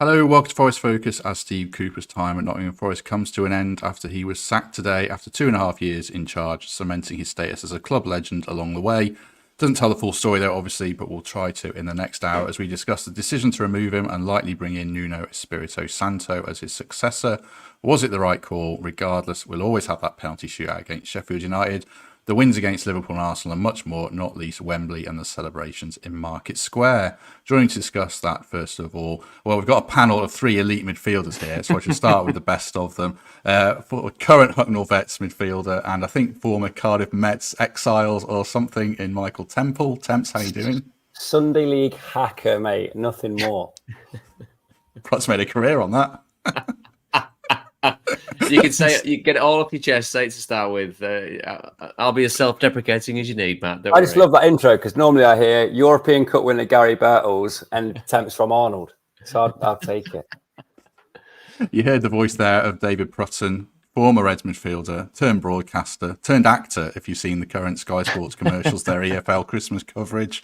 Hello, welcome to Forest Focus as Steve Cooper's time at Nottingham Forest comes to an end after he was sacked today after 2.5 years in charge, cementing his status as a club legend along the way. Doesn't tell the full story there, obviously, but we'll try to in the next hour as we discuss the decision to remove him and likely bring in Nuno Espirito Santo as his successor. Was it the right call? Regardless, we'll always have that penalty shootout against Sheffield United, the wins against Liverpool and Arsenal, and much more, not least Wembley and the celebrations in Market Square. Joining to discuss that, first of all, well, we've got a panel of 3 elite midfielders here, so I should start with the best of them. For current Hucknall Vets midfielder, and I think former Cardiff Mets exiles or something in Michael Temple. Temps, how you doing? Sunday League hacker, mate. Nothing more. Prut's made a career on that. You can say you get it all off your chest. Say it to start with. I'll be as self-deprecating as you need, Matt. I just love that intro because normally I hear European Cup winner Gary Birtles and temps from Arnold, so I'll take it. You heard the voice there of David Prutton, former Reds midfielder, turned broadcaster, turned actor. If you've seen the current Sky Sports commercials, their EFL Christmas coverage.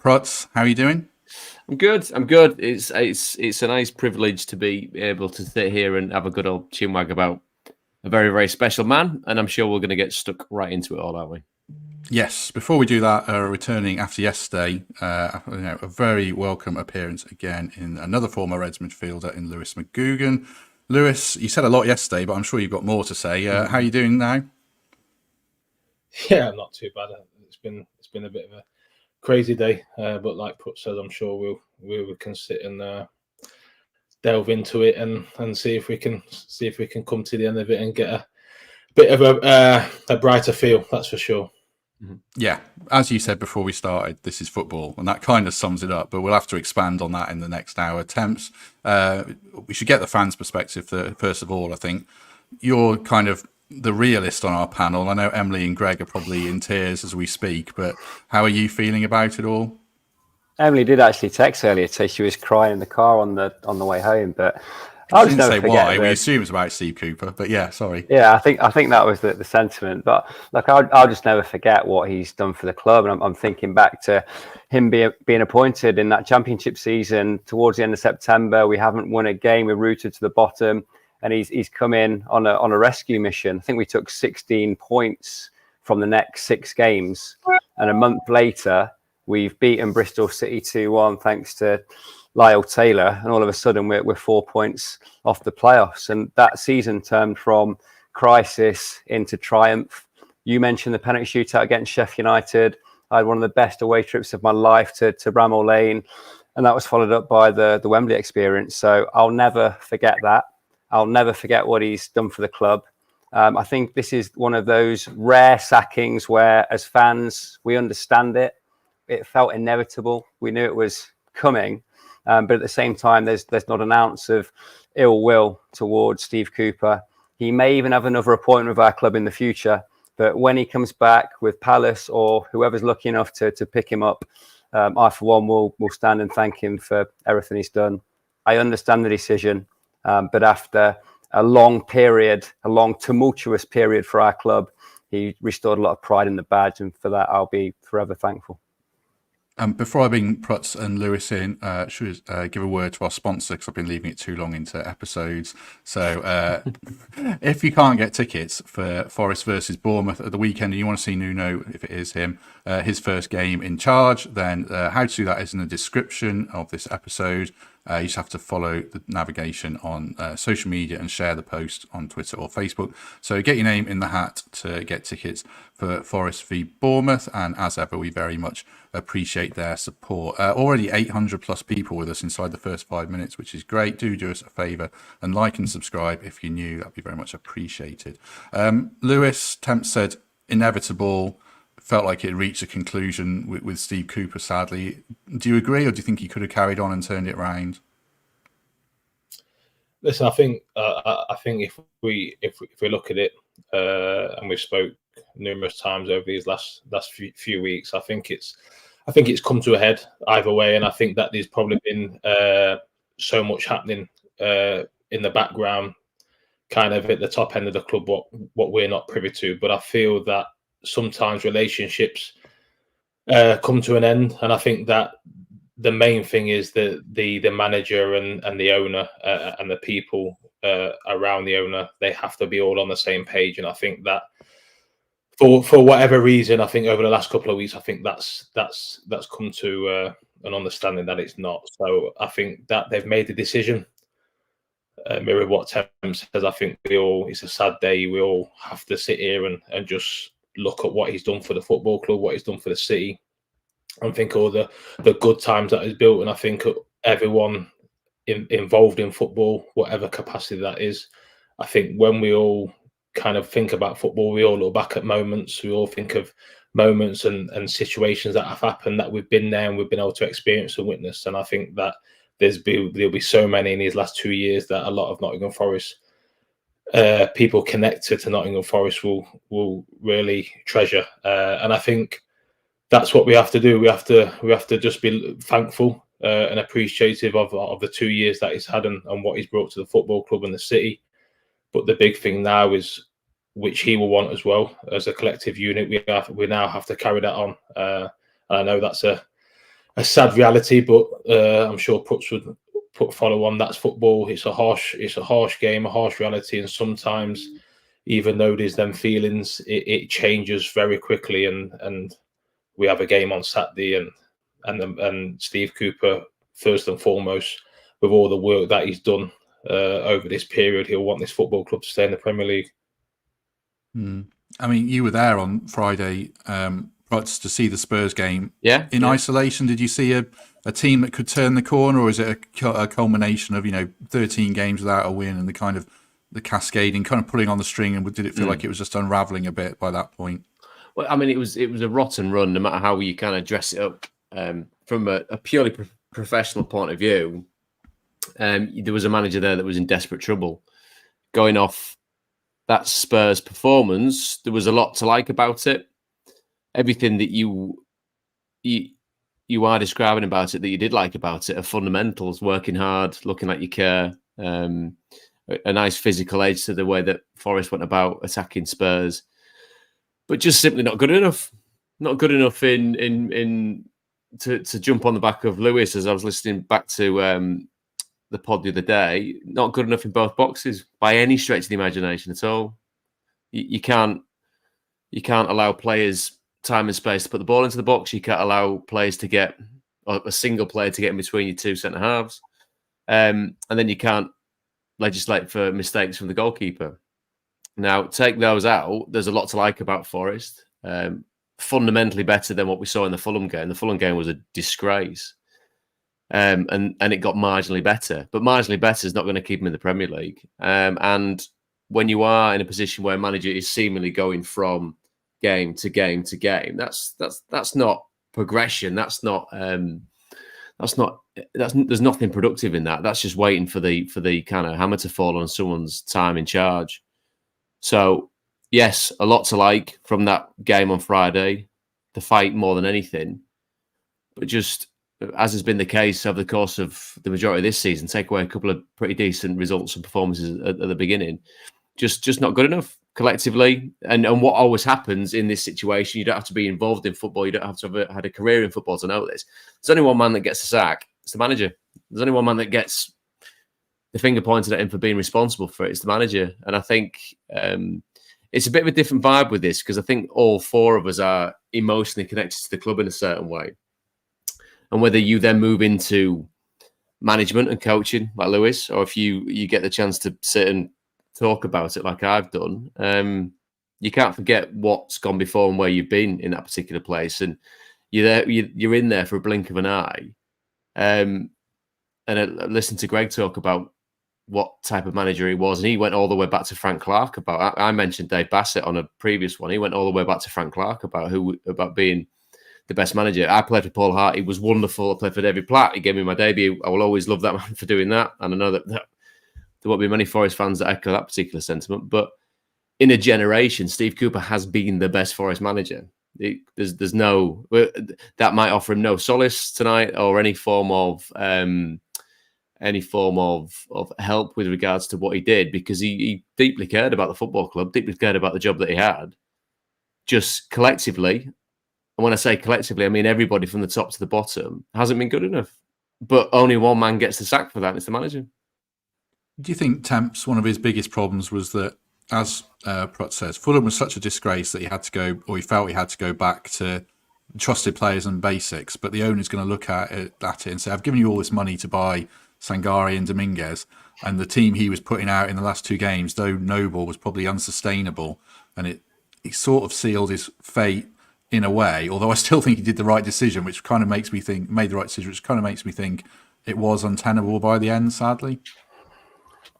Pruts, how are you doing? I'm good. It's a nice privilege to be able to sit here and have a good old chinwag about a very, very special man, and I'm sure we're going to get stuck right into it all, aren't we? Yes. Before we do that, returning after yesterday, a very welcome appearance again in another former Reds midfielder in Lewis McGugan. Lewis, you said a lot yesterday, but I'm sure you've got more to say. How are you doing now? Yeah, not too bad. It's been a bit of a crazy day, but like Put said, I'm sure we can sit and delve into it and see if we can come to the end of it and get a bit of a brighter feel. That's for sure. Yeah, as you said before we started, this is football, and that kind of sums it up. But we'll have to expand on that in the next hour. Temps, we should get the fans' perspective first of all. I think you're kind of the realist on our panel. I know Emily and Greg are probably in tears as we speak, but how are you feeling about it all? Emily did actually text earlier to say she was crying in the car on the way home, but I didn't say why. We assume it's about Steve Cooper, but yeah, sorry. Yeah, I think that was the sentiment. But look, I'll just never forget what he's done for the club, and I'm thinking back to him being appointed in that championship season towards the end of September. We haven't won a game. We're rooted to the bottom, and he's come in on a rescue mission. I think we took 16 points from the next 6 games, and a month later we've beaten Bristol City 2-1 thanks to Lyle Taylor, and all of a sudden we're 4 points off the playoffs. And that season turned from crisis into triumph. You mentioned the penalty shootout against Sheffield United. I had one of the best away trips of my life to Bramall Lane, and that was followed up by the Wembley experience. So I'll never forget that. I'll never forget what he's done for the club. I think this is one of those rare sackings where, as fans, we understand it. It felt inevitable. We knew it was coming. But at the same time, there's not an ounce of ill will towards Steve Cooper. He may even have another appointment with our club in the future. But when he comes back with Palace or whoever's lucky enough to pick him up, I, for one, will stand and thank him for everything he's done. I understand the decision, but after a long tumultuous period for our club, he restored a lot of pride in the badge, and for that, I'll be forever thankful. Before I bring Pruts and Lewis in, should give a word to our sponsor, because I've been leaving it too long into episodes. So if you can't get tickets for Forest versus Bournemouth at the weekend and you want to see Nuno, if it is him, his first game in charge, then how to do that is in the description of this episode. You just have to follow the navigation on social media and share the post on Twitter or Facebook. So get your name in the hat to get tickets for Forest v Bournemouth. And as ever, we very much appreciate their support. Already 800 plus people with us inside the first 5 minutes, which is great. Do us a favour and like and subscribe if you're new. That'd be very much appreciated. Lewis, Temp said inevitable. Felt like it reached a conclusion with Steve Cooper, sadly. Do you agree, or do you think he could have carried on and turned it around? Listen, I think if we look at it, and we've spoke numerous times over these last few weeks, I think it's come to a head either way, and I think that there's probably been so much happening in the background, kind of at the top end of the club, what we're not privy to. But I feel that sometimes relationships come to an end, and I think that the main thing is that the manager and the owner and the people around the owner, they have to be all on the same page. And I think that for whatever reason, I think over the last couple of weeks, I think that's come to an understanding that it's not. So I think that they've made the decision. Mirror what Tem says, I think it's a sad day. We all have to sit here and just look at what he's done for the football club, what he's done for the city, and think all the good times that he's built. And I think everyone involved in football, whatever capacity that is, I think when we all kind of think about football, we all look back at moments, we all think of moments and situations that have happened that we've been there and we've been able to experience and witness. And I think that there'll be so many in these last 2 years that a lot of Nottingham Forest people connected to Nottingham Forest will really treasure. And I think that's what we have to do. We have to just be thankful and appreciative of the 2 years that he's had and what he's brought to the football club and the city. But the big thing now is, which he will want as well, as a collective unit, we now have to carry that on. And I know that's a sad reality, but I'm sure Prutz would follow on. That's football. It's a harsh game, a harsh reality, and sometimes, even though there's them feelings, it changes very quickly. And we have a game on Saturday, and Steve Cooper, first and foremost, with all the work that he's done over this period, he'll want this football club to stay in the Premier League. I mean, you were there on Friday, Prutz, to see the Spurs game. In isolation, did you see a team that could turn the corner, or is it a culmination of 13 games without a win and the cascading, kind of pulling on the string, and did it feel like it was just unraveling a bit by that point? Well, I mean, it was a rotten run, no matter how you kind of dress it up. From a purely professional point of view, there was a manager there that was in desperate trouble. Going off that Spurs performance, there was a lot to like about it. Everything that you are describing about it, that you did like about it, are fundamentals: working hard, looking like you care, a nice physical edge to the way that Forest went about attacking Spurs, but just simply not good enough. Not good enough to jump on the back of Lewis. As I was listening back to the pod the other day, not good enough in both boxes by any stretch of the imagination at all. You can't allow players time and space to put the ball into the box. You can't allow players to get, or a single player to get in between your two centre halves, and then you can't legislate for mistakes from the goalkeeper. Now, take those out, there's a lot to like about Forest. Fundamentally better than what we saw in the Fulham game. The Fulham game was a disgrace. And it got marginally better. But marginally better is not going to keep him in the Premier League. And when you are in a position where a manager is seemingly going from game to game to game, that's not progression. There's nothing productive in that. That's just waiting for the kind of hammer to fall on someone's time in charge. So yes, a lot to like from that game on Friday, the fight more than anything. But just as has been the case over the course of the majority of this season, take away a couple of pretty decent results and performances at the beginning, just not good enough collectively. And what always happens in this situation, you don't have to be involved in football, you don't have to have had a career in football to know this. There's only one man that gets the sack, it's the manager. There's only one man that gets the finger pointed at him for being responsible for it, it's the manager. And I think it's a bit of a different vibe with this, because I think all four of us are emotionally connected to the club in a certain way. And whether you then move into management and coaching like Lewis, or if you get the chance to sit and talk about it like I've done, you can't forget what's gone before and where you've been in that particular place. And you're in there for a blink of an eye. And I listened to Greg talk about what type of manager he was, and he went all the way back to Frank Clark about. I mentioned Dave Bassett on a previous one. He went all the way back to Frank Clark about being the best manager. I played for Paul Hart. He was wonderful. I played for David Platt. He gave me my debut. I will always love that man for doing that. And I know that there won't be many Forest fans that echo that particular sentiment. But in a generation, Steve Cooper has been the best Forest manager. There's no, that might offer him no solace tonight, or any form of help with regards to what he did, because he deeply cared about the football club, deeply cared about the job that he had. Just collectively, And when I say collectively, I mean everybody from the top to the bottom hasn't been good enough. But only one man gets the sack for that, and it's the manager. Do you think Temp's one of his biggest problems was that, as Prut says, Fulham was such a disgrace that he had to go, or he felt he had to go back to trusted players and basics, but the owner's going to look at it and say, I've given you all this money to buy Sangare and Dominguez, and the team he was putting out in the last 2 games, though noble, was probably unsustainable, and it sort of sealed his fate in a way, although I still think he did the right decision, which kind of makes me think, it was untenable by the end, sadly.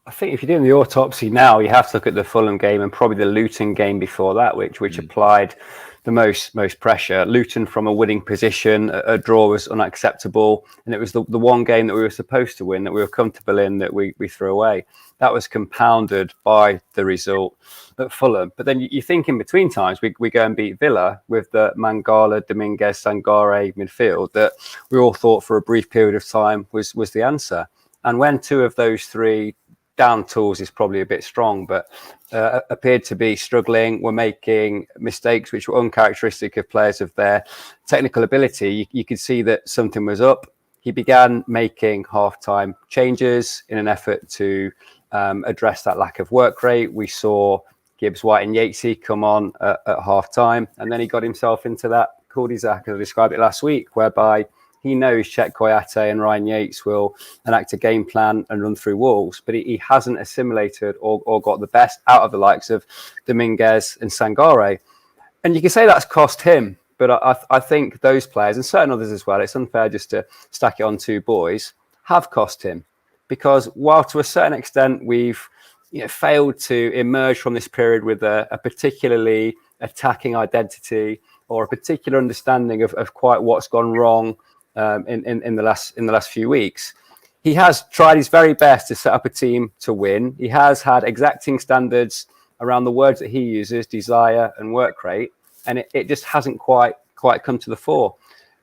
I think if you're doing the autopsy now, you have to look at the Fulham game and probably the Luton game before that, which applied the most pressure. Luton from a winning position, a draw was unacceptable, and it was the one game that we were supposed to win, that we were comfortable in, that we threw away. That was compounded by the result at Fulham. But then you think in between times, we go and beat Villa with the Mangala, Dominguez, Sangare midfield that we all thought for a brief period of time was the answer. And when 2 of those 3 down tools is probably a bit strong, but appeared to be struggling, were making mistakes which were uncharacteristic of players of their technical ability, you could see that something was up. He began making half-time changes in an effort to address that lack of work rate. We saw Gibbs, White and Yatesy come on at half-time, and then he got himself into that cul-de-sac, as I described it last week, whereby he knows Czech Kouyaté and Ryan Yates will enact a game plan and run through walls, but he hasn't assimilated or got the best out of the likes of Dominguez and Sangare. And you can say that's cost him, but I think those players, and certain others as well, it's unfair just to stack it on 2 boys, have cost him. Because while to a certain extent we've failed to emerge from this period with a particularly attacking identity or a particular understanding of quite what's gone wrong in the last few weeks, he has tried his very best to set up a team to win. He has had exacting standards around the words that he uses, desire and work rate, and it just hasn't quite come to the fore.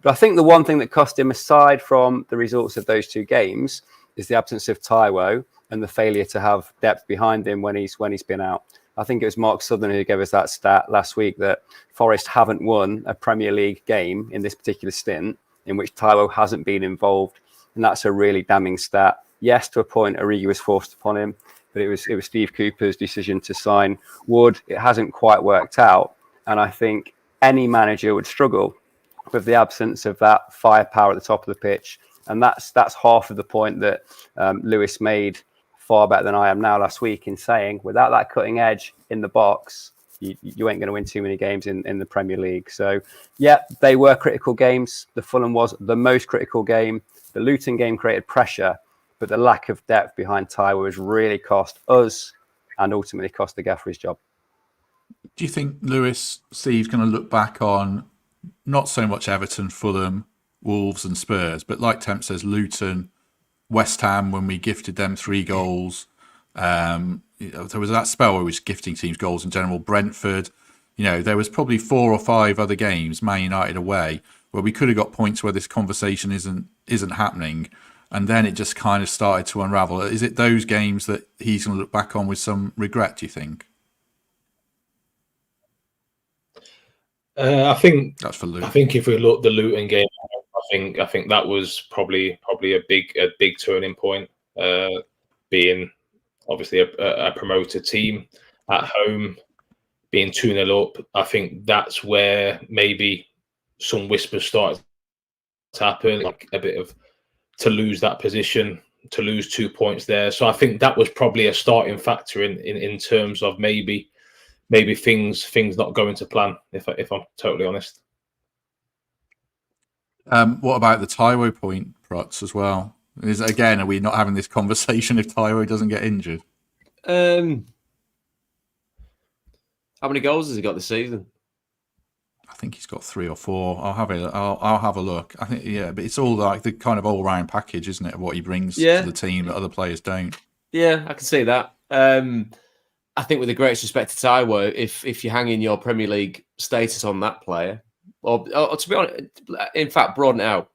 But I think the one thing that cost him, aside from the results of those 2 games, is the absence of Taiwo and the failure to have depth behind him when he's been out. I think it was Mark Southern who gave us that stat last week that Forest haven't won a Premier League game in this particular stint in which Taiwo hasn't been involved, and that's a really damning stat. Yes, to a point, Origi was forced upon him, but it was Steve Cooper's decision to sign Wood. It hasn't quite worked out, and I think any manager would struggle with the absence of that firepower at the top of the pitch, and that's half of the point that Lewis made far better than I am now last week in saying, without that cutting edge in the box, you ain't going to win too many games in the Premier League. So, yeah, they were critical games. The Fulham was the most critical game. The Luton game created pressure, but the lack of depth behind Taiwo has really cost us and ultimately cost the gaffer his job. Do you think Lewis Steve's going to look back on not so much Everton, Fulham, Wolves and Spurs, but like Temp says, Luton, West Ham, when we gifted them 3 goals, there was that spell where we was gifting teams goals in general. Brentford, there was probably 4 or 5 other games, Man United away, where we could have got points where this conversation isn't happening, and then it just kind of started to unravel. Is it those games that he's going to look back on with some regret, do you think? I think that's for Luton. I think if we look at the Luton game, I think that was probably a big turning point. Being obviously a promoted team at home, being 2-0 up, I think that's where maybe some whispers started to happen, like a bit of to lose that position, to lose 2 points there. So I think that was probably a starting factor in terms of maybe things not going to plan, if I'm totally honest. What about the Taiwo point, Prutz, as well? Are we not having this conversation if Taiwo doesn't get injured? How many goals has he got this season? I think he's got 3 or 4. I'll have a look. I think but it's all like the kind of all-round package, isn't it, of what he brings to the team that other players don't. Yeah, I can see that. I think with the greatest respect to Taiwo, if you're hanging your Premier League status on that player, or to be honest, in fact, broaden it out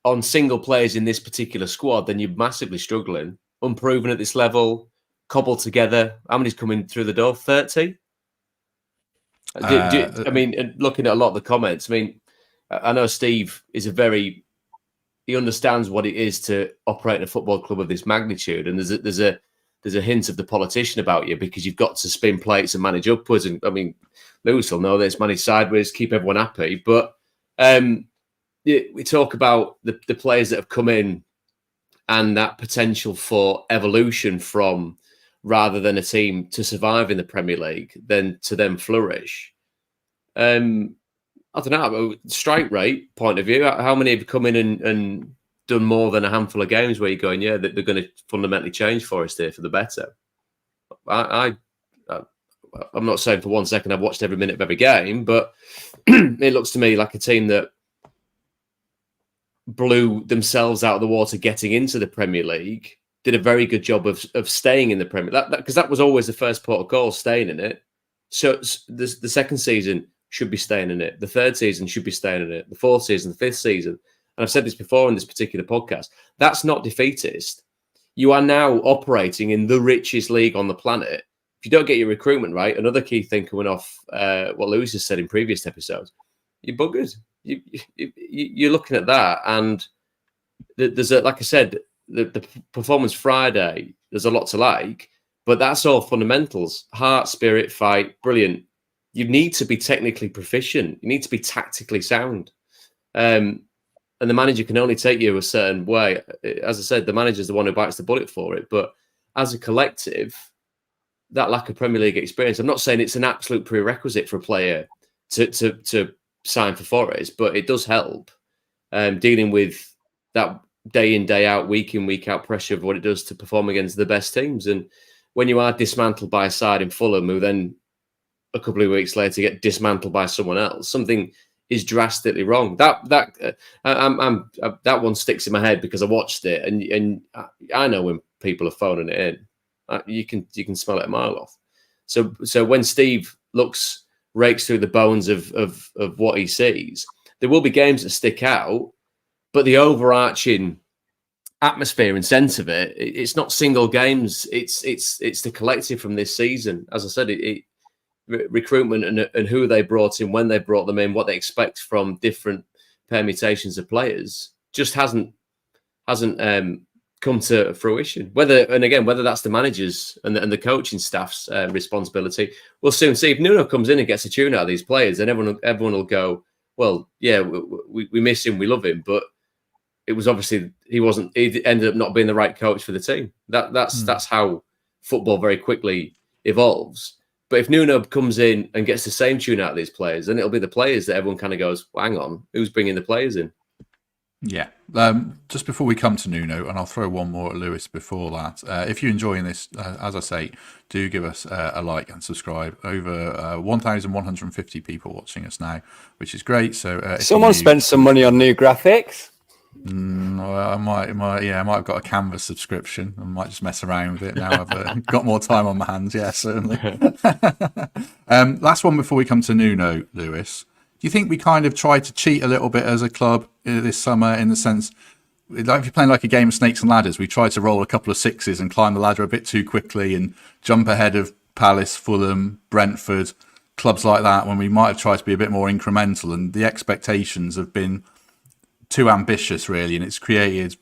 on single players in this particular squad, then you're massively struggling. Unproven at this level, cobbled together. How many's coming through the door? 30? I mean, looking at a lot of the comments, I mean, I know Steve is he understands what it is to operate in a football club of this magnitude, and there's a hint of the politician about you because you've got to spin plates and manage upwards. And I mean, Lewis will know this: manage sideways, keep everyone happy. But we talk about the players that have come in and that potential for evolution from rather than a team to survive in the Premier League, then to them flourish. I don't know, strike rate point of view, how many have come in and done more than a handful of games where you're going, yeah, that they're going to fundamentally change Forest here for the better? I'm not saying for 1 second I've watched every minute of every game, but it looks to me like a team that blew themselves out of the water getting into the Premier League, did a very good job of staying in the Premier League, because that was always the first port of call, staying in it. So the second season should be staying in it. The third season should be staying in it. The fourth season, the fifth season. And I've said this before in this particular podcast. That's not defeatist. You are now operating in the richest league on the planet. If you don't get your recruitment right, another key thing coming off what Lewis has said in previous episodes, you're buggered. You're looking at that, and there's like I said, the performance Friday, there's a lot to like, but that's all fundamentals: heart, spirit, fight, brilliant. You need to be technically proficient. You need to be tactically sound, and the manager can only take you a certain way. As I said, the manager's the one who bites the bullet for it. But as a collective, that lack of Premier League experience, I'm not saying it's an absolute prerequisite for a player to sign for Forest, but it does help dealing with that day in, day out, week in, week out pressure of what it does to perform against the best teams. And when you are dismantled by a side in Fulham, who then a couple of weeks later get dismantled by someone else, something is drastically wrong. That one sticks in my head because I watched it, and I know when people are phoning it in, you can smell it a mile off. So when Steve rakes through the bones of what he sees, there will be games that stick out, but the overarching atmosphere and sense of it's not single games. It's the collective from this season. As I said, recruitment and who they brought in, when they brought them in, what they expect from different permutations of players just hasn't come to fruition. Whether that's the managers and the coaching staff's responsibility, we'll soon see. If Nuno comes in and gets a tune out of these players, then everyone will go, well, yeah, we miss him, we love him, but it was obviously he ended up not being the right coach for the team. That's how football very quickly evolves. But if Nuno comes in and gets the same tune out of these players, then it'll be the players that everyone kind of goes, well, hang on, who's bringing the players in? Yeah. Just before we come to Nuno, and I'll throw one more at Lewis before that. If you're enjoying this, as I say, do give us a like and subscribe. Over 1,150 people watching us now, which is great. So someone spent some money on new graphics. I might have got a Canvas subscription. I might just mess around with it now. I've got more time on my hands. Yeah, certainly. Last one before we come to Nuno, Lewis. Do you think we kind of tried to cheat a little bit as a club this summer, in the sense, like if you're playing like a game of snakes and ladders, we tried to roll a couple of sixes and climb the ladder a bit too quickly and jump ahead of Palace, Fulham, Brentford, clubs like that, when we might have tried to be a bit more incremental, and the expectations have been too ambitious, really, and it's created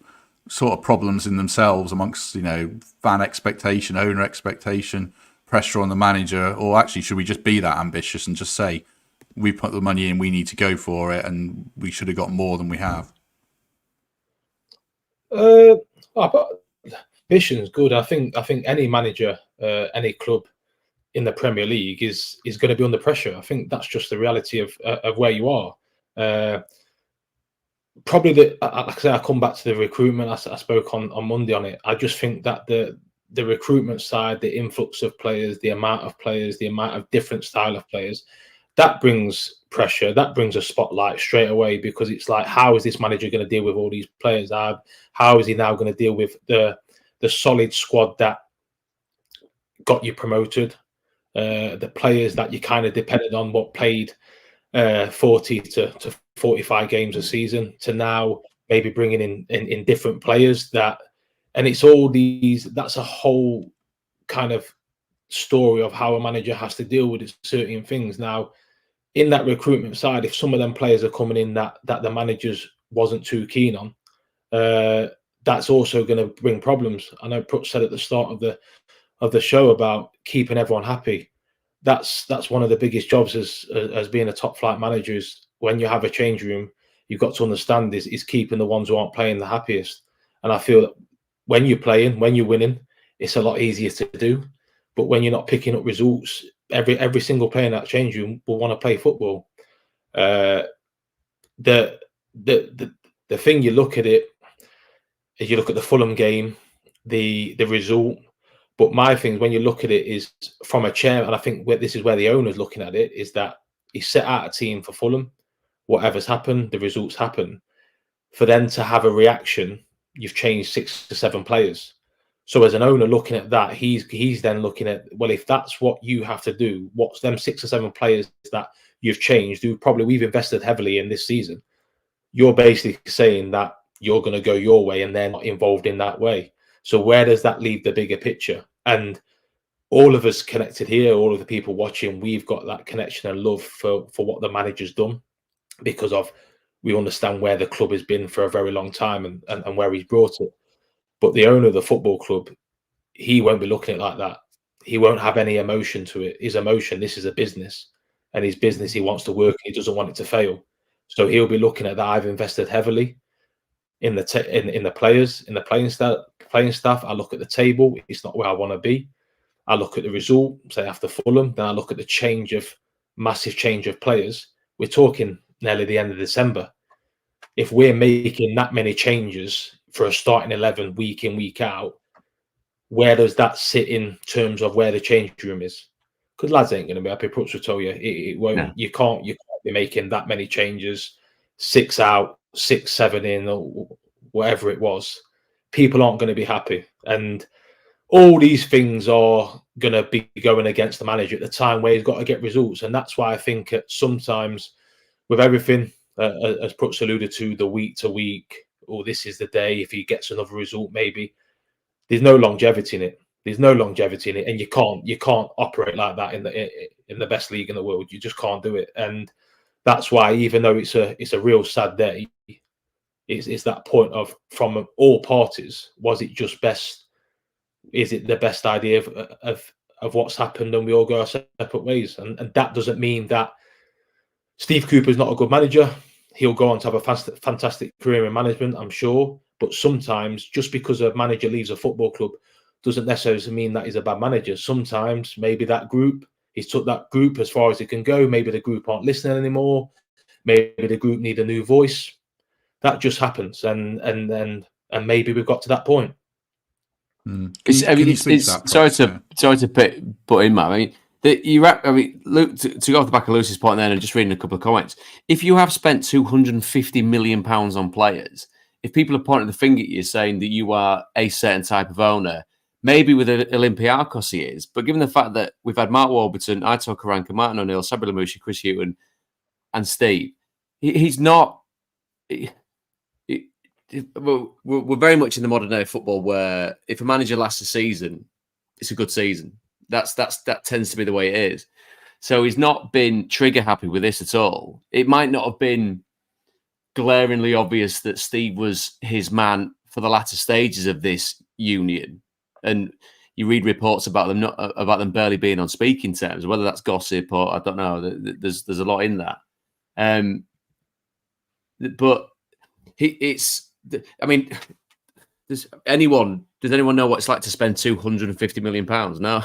sort of problems in themselves amongst, fan expectation, owner expectation, pressure on the manager. Or actually, should we just be that ambitious and just say, we put the money in, we need to go for it, and we should have got more than we have? Ambition is good. I think any manager, any club in the Premier League is going to be under pressure. I think that's just the reality of where you are. Probably like I say, I come back to the recruitment. I spoke on Monday on it. I just think that the recruitment side, the influx of players, the amount of players, the amount of different style of players, that brings pressure. That brings a spotlight straight away, because it's like, how is this manager going to deal with all these players? How is he now going to deal with the solid squad that got you promoted? The players that you kind of depended on, what played 40 to 45 games a season, to now maybe bringing in different players and it's all these. That's a whole kind of story of how a manager has to deal with certain things. Now, in that recruitment side, if some of them players are coming in that the managers wasn't too keen on, that's also going to bring problems. I know Prut said at the start of the show about keeping everyone happy. That's one of the biggest jobs as being a top flight manager, is when you have a change room, you've got to understand is keeping the ones who aren't playing the happiest. And I feel that when you're playing, when you're winning, it's a lot easier to do. But when you're not picking up results, every single player in that change room will want to play football. The thing, you look at it, is you look at the Fulham game, the result. But my thing, when you look at it, is from a chair, and I think this is where the owner's looking at it, is that he set out a team for Fulham. Whatever's happened, the results happen. For them to have a reaction, you've changed 6 to 7 players. So as an owner looking at that, he's then looking at, well, if that's what you have to do, what's them 6 or 7 players that you've changed, who probably we've invested heavily in this season, you're basically saying that you're going to go your way and they're not involved in that way. So where does that leave the bigger picture? And all of us connected here, all of the people watching, we've got that connection and love for what the manager's done, because of we understand where the club has been for a very long time and where he's brought it. But the owner of the football club, he won't be looking at it like that. He won't have any emotion to it. His emotion, this is a business, and his business, he wants to work. He doesn't want it to fail. So he'll be looking at that. I've invested heavily in the players, in the playing staff. I look at the table. It's not where I want to be. I look at the result, say after Fulham. Then I look at the massive change of players. We're talking nearly the end of December. If we're making that many changes for a starting 11 week in, week out, where does that sit in terms of where the change room is? Because lads ain't going to be happy. Prutz will tell you it won't. No. You can't be making that many changes, 6 out, 6, 7 in, or whatever it was. People aren't going to be happy, and all these things are going to be going against the manager at the time where he's got to get results. And that's why I think sometimes with everything, as Prutz alluded to, the week to week, or this is the day, if he gets another result, maybe, there's no longevity in it. There's no longevity in it, and you can't operate like that in the best league in the world. You just can't do it, and that's why, even though it's a real sad day, it's that point of, from all parties, was it just best? Is it the best idea of what's happened, and we all go our separate ways? And that doesn't mean that Steve Cooper's not a good manager. He'll go on to have a fantastic career in management, I'm sure. But sometimes, just because a manager leaves a football club doesn't necessarily mean that he's a bad manager. Sometimes maybe he's took that group as far as it can go. Maybe the group aren't listening anymore. Maybe the group need a new voice. That just happens, and maybe we've got to that point. Sorry to put in, Matt. Luke, to go off the back of Lewis's point there, and just reading a couple of comments. If you have spent £250 million on players, if people are pointing the finger at you saying that you are a certain type of owner, maybe with Olympiacos he is, but given the fact that we've had Mark Warburton, Aitor Karanka, Martin O'Neill, Sabri Lamouchi, Chris Hughton, and Steve, he's not. We're very much in the modern day of football where if a manager lasts a season, it's a good season. That tends to be the way it is. So he's not been trigger happy with this at all. It might not have been glaringly obvious that Steve was his man for the latter stages of this union, and you read reports about them barely being on speaking terms. Whether that's gossip or I don't know. There's a lot in that. But does anyone know what it's like to spend £250 million? No,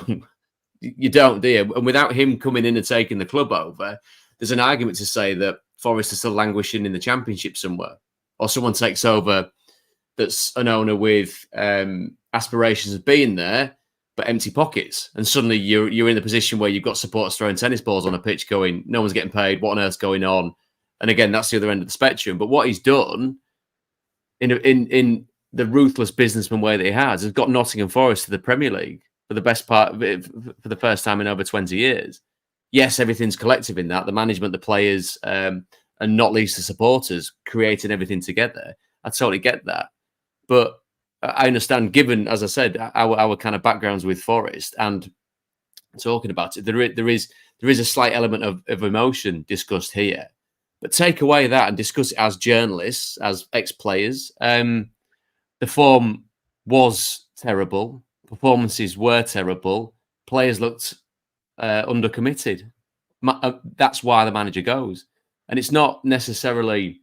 you don't, do you? And without him coming in and taking the club over, there's an argument to say that Forest is still languishing in the Championship somewhere, or someone takes over that's an owner with aspirations of being there, but empty pockets. And suddenly you're in the position where you've got supporters throwing tennis balls on a pitch going, no one's getting paid, what on earth's going on? And again, that's the other end of the spectrum. But what he's done in the ruthless businessman way that he has got Nottingham Forest to the Premier League for the best part of it, for the first time in over 20 years. Yes, everything's collective in that. The management, the players, and not least the supporters creating everything together. I totally get that. But I understand, given, as I said, our kind of backgrounds with Forest and talking about it, there there is a slight element of emotion discussed here. But take away that and discuss it as journalists, as ex-players. The form was terrible. Performances were terrible. Players looked undercommitted. That's why the manager goes. And it's not necessarily...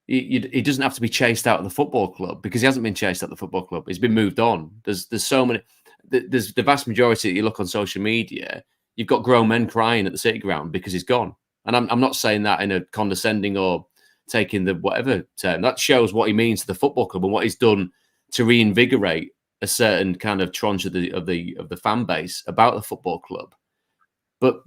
He doesn't have to be chased out of the football club, because he hasn't been chased out of the football club. He's been moved on. There's so many... There's the vast majority that you look on social media, you've got grown men crying at the City Ground because he's gone. And I'm not saying that in a condescending or taking the whatever term. That shows what he means to the football club and what he's done to reinvigorate a certain kind of tranche of the fan base about the football club. But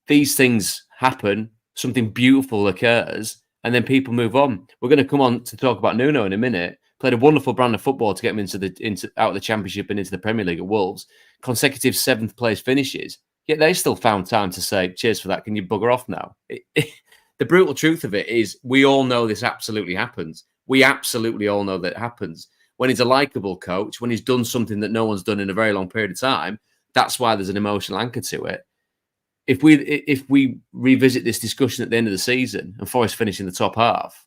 these things happen. Something beautiful occurs, and then people move on. We're going to come on to talk about Nuno in a minute. Played a wonderful brand of football to get him out of the Championship and into the Premier League at Wolves. Consecutive 7th place finishes. Yet they still found time to say, cheers for that, can you bugger off now? The brutal truth of it is we all know this absolutely happens. We absolutely all know that it happens. When he's a likeable coach, when he's done something that no one's done in a very long period of time, that's why there's an emotional anchor to it. If we revisit this discussion at the end of the season and Forest finish in the top half,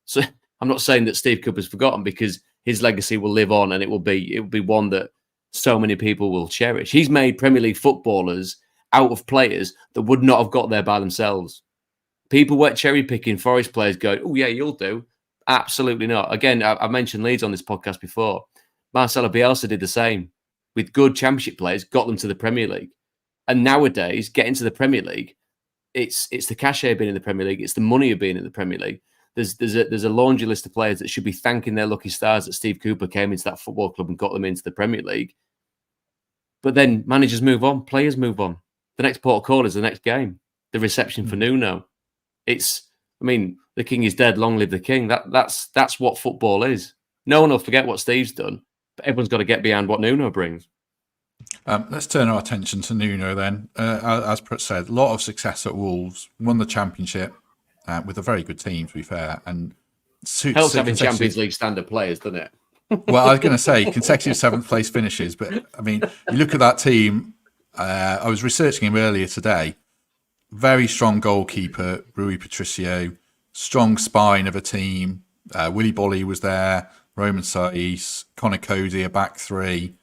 so I'm not saying that Steve Cooper's forgotten, because his legacy will live on, and it will be one that so many people will cherish. He's made Premier League footballers out of players that would not have got there by themselves. People weren't cherry picking Forest players going, oh yeah, you'll do. Absolutely not. Again, I mentioned Leeds on this podcast before. Marcelo Bielsa did the same with good Championship players, got them to the Premier League. And nowadays, getting to the Premier League, it's the cachet of being in the Premier League, it's the money of being in the Premier League. There's a laundry list of players that should be thanking their lucky stars that Steve Cooper came into that football club and got them into the Premier League. But then managers move on, players move on. The next port of call is the next game. The reception for Nuno. The king is dead, long live the king. That's what football is. No one will forget what Steve's done, but everyone's got to get behind what Nuno brings. Let's turn our attention to Nuno then. As Prut said, a lot of success at Wolves, won the Championship with a very good team, to be fair. And helps having Champions League standard players, doesn't it? Well, I was going to say consecutive 7th place finishes, but I mean, you look at that team. I was researching him earlier today. Very strong goalkeeper, Rui Patricio. Strong spine of a team. Willy Bolly was there. Roman Saiz, Conor Cody, a back three.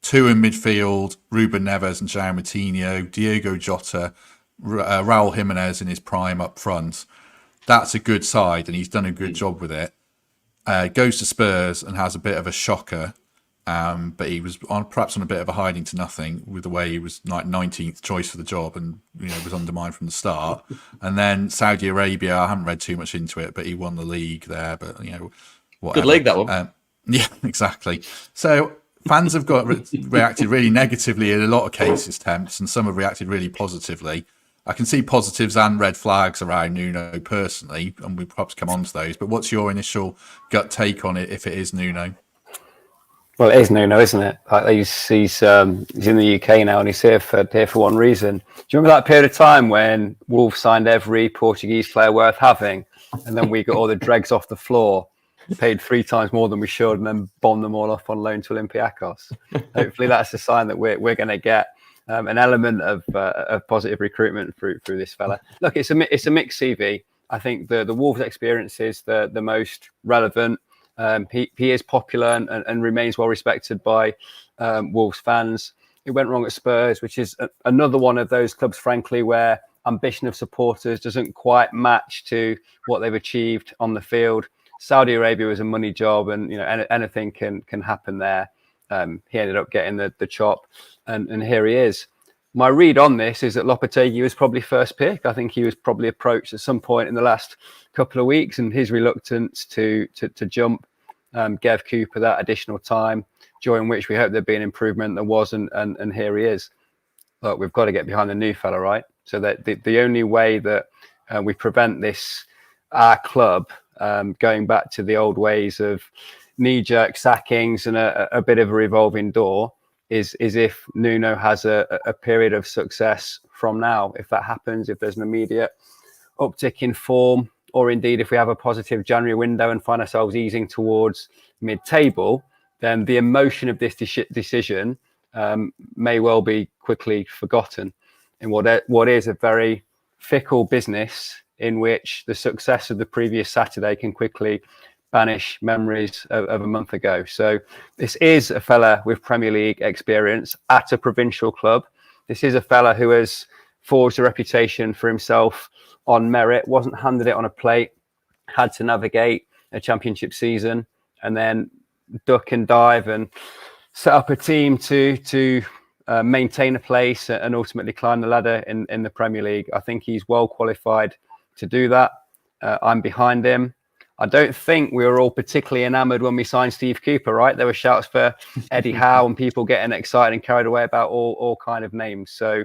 2 in midfield, Ruben Neves and João Moutinho. Diogo Jota, Raul Jimenez in his prime up front. That's a good side, and he's done a good job with it. Goes to Spurs and has a bit of a shocker, but he was perhaps on a bit of a hiding to nothing with the way he was like 19th choice for the job, and was undermined from the start. And then Saudi Arabia, I haven't read too much into it, but he won the league there. But whatever. Good league, that one. Yeah, exactly. So fans have reacted really negatively in a lot of cases, Temps, and some have reacted really positively. I can see positives and red flags around Nuno personally, and we'll perhaps come on to those. But what's your initial gut take on it if it is Nuno? Well, it is Nuno, isn't it? Like he's in the UK now, and he's here for one reason. Do you remember that period of time when Wolves signed every Portuguese player worth having, and then we got all the dregs off the floor, paid 3 times more than we should, and then bombed them all off on loan to Olympiacos? Hopefully, that's a sign that we're going to get an element of positive recruitment through this fella. Look, it's a mixed CV. I think the Wolves experience is the most relevant. He is popular and remains well respected by Wolves fans. It went wrong at Spurs, which is another one of those clubs, frankly, where ambition of supporters doesn't quite match to what they've achieved on the field. Saudi Arabia was a money job, and anything can happen there. He ended up getting the chop, and here he is. My read on this is that Lopetegui was probably first pick. I think he was probably approached at some point in the last couple of weeks, and his reluctance to jump gave Cooper that additional time, during which we hope there'd be an improvement. There wasn't, and here he is. Look, we've got to get behind the new fella, right? So that the only way that we prevent this, our club, going back to the old ways of knee-jerk sackings and a bit of a revolving door, is if Nuno has a period of success from now. If that happens, if there's an immediate uptick in form, or indeed if we have a positive January window and find ourselves easing towards mid-table, then the emotion of this decision may well be quickly forgotten. in what is a very fickle business, in which the success of the previous Saturday can quickly banish memories of a month ago. So this is a fella with Premier League experience at a provincial club. This is a fella who has forged a reputation for himself on merit, wasn't handed it on a plate, had to navigate a championship season and then duck and dive and set up a team to maintain a place and ultimately climb the ladder in the Premier League. I think he's well qualified to do that. I'm behind him. I don't think we were all particularly enamoured when we signed Steve Cooper, right? There were shouts for Eddie Howe and people getting excited and carried away about all kind of names. So,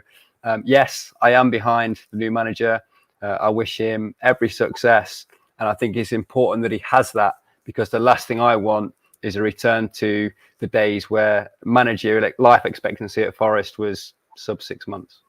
yes, I am behind the new manager. I wish him every success. And I think it's important that he has that, because the last thing I want is a return to the days where managerial life expectancy at Forest was sub 6 months.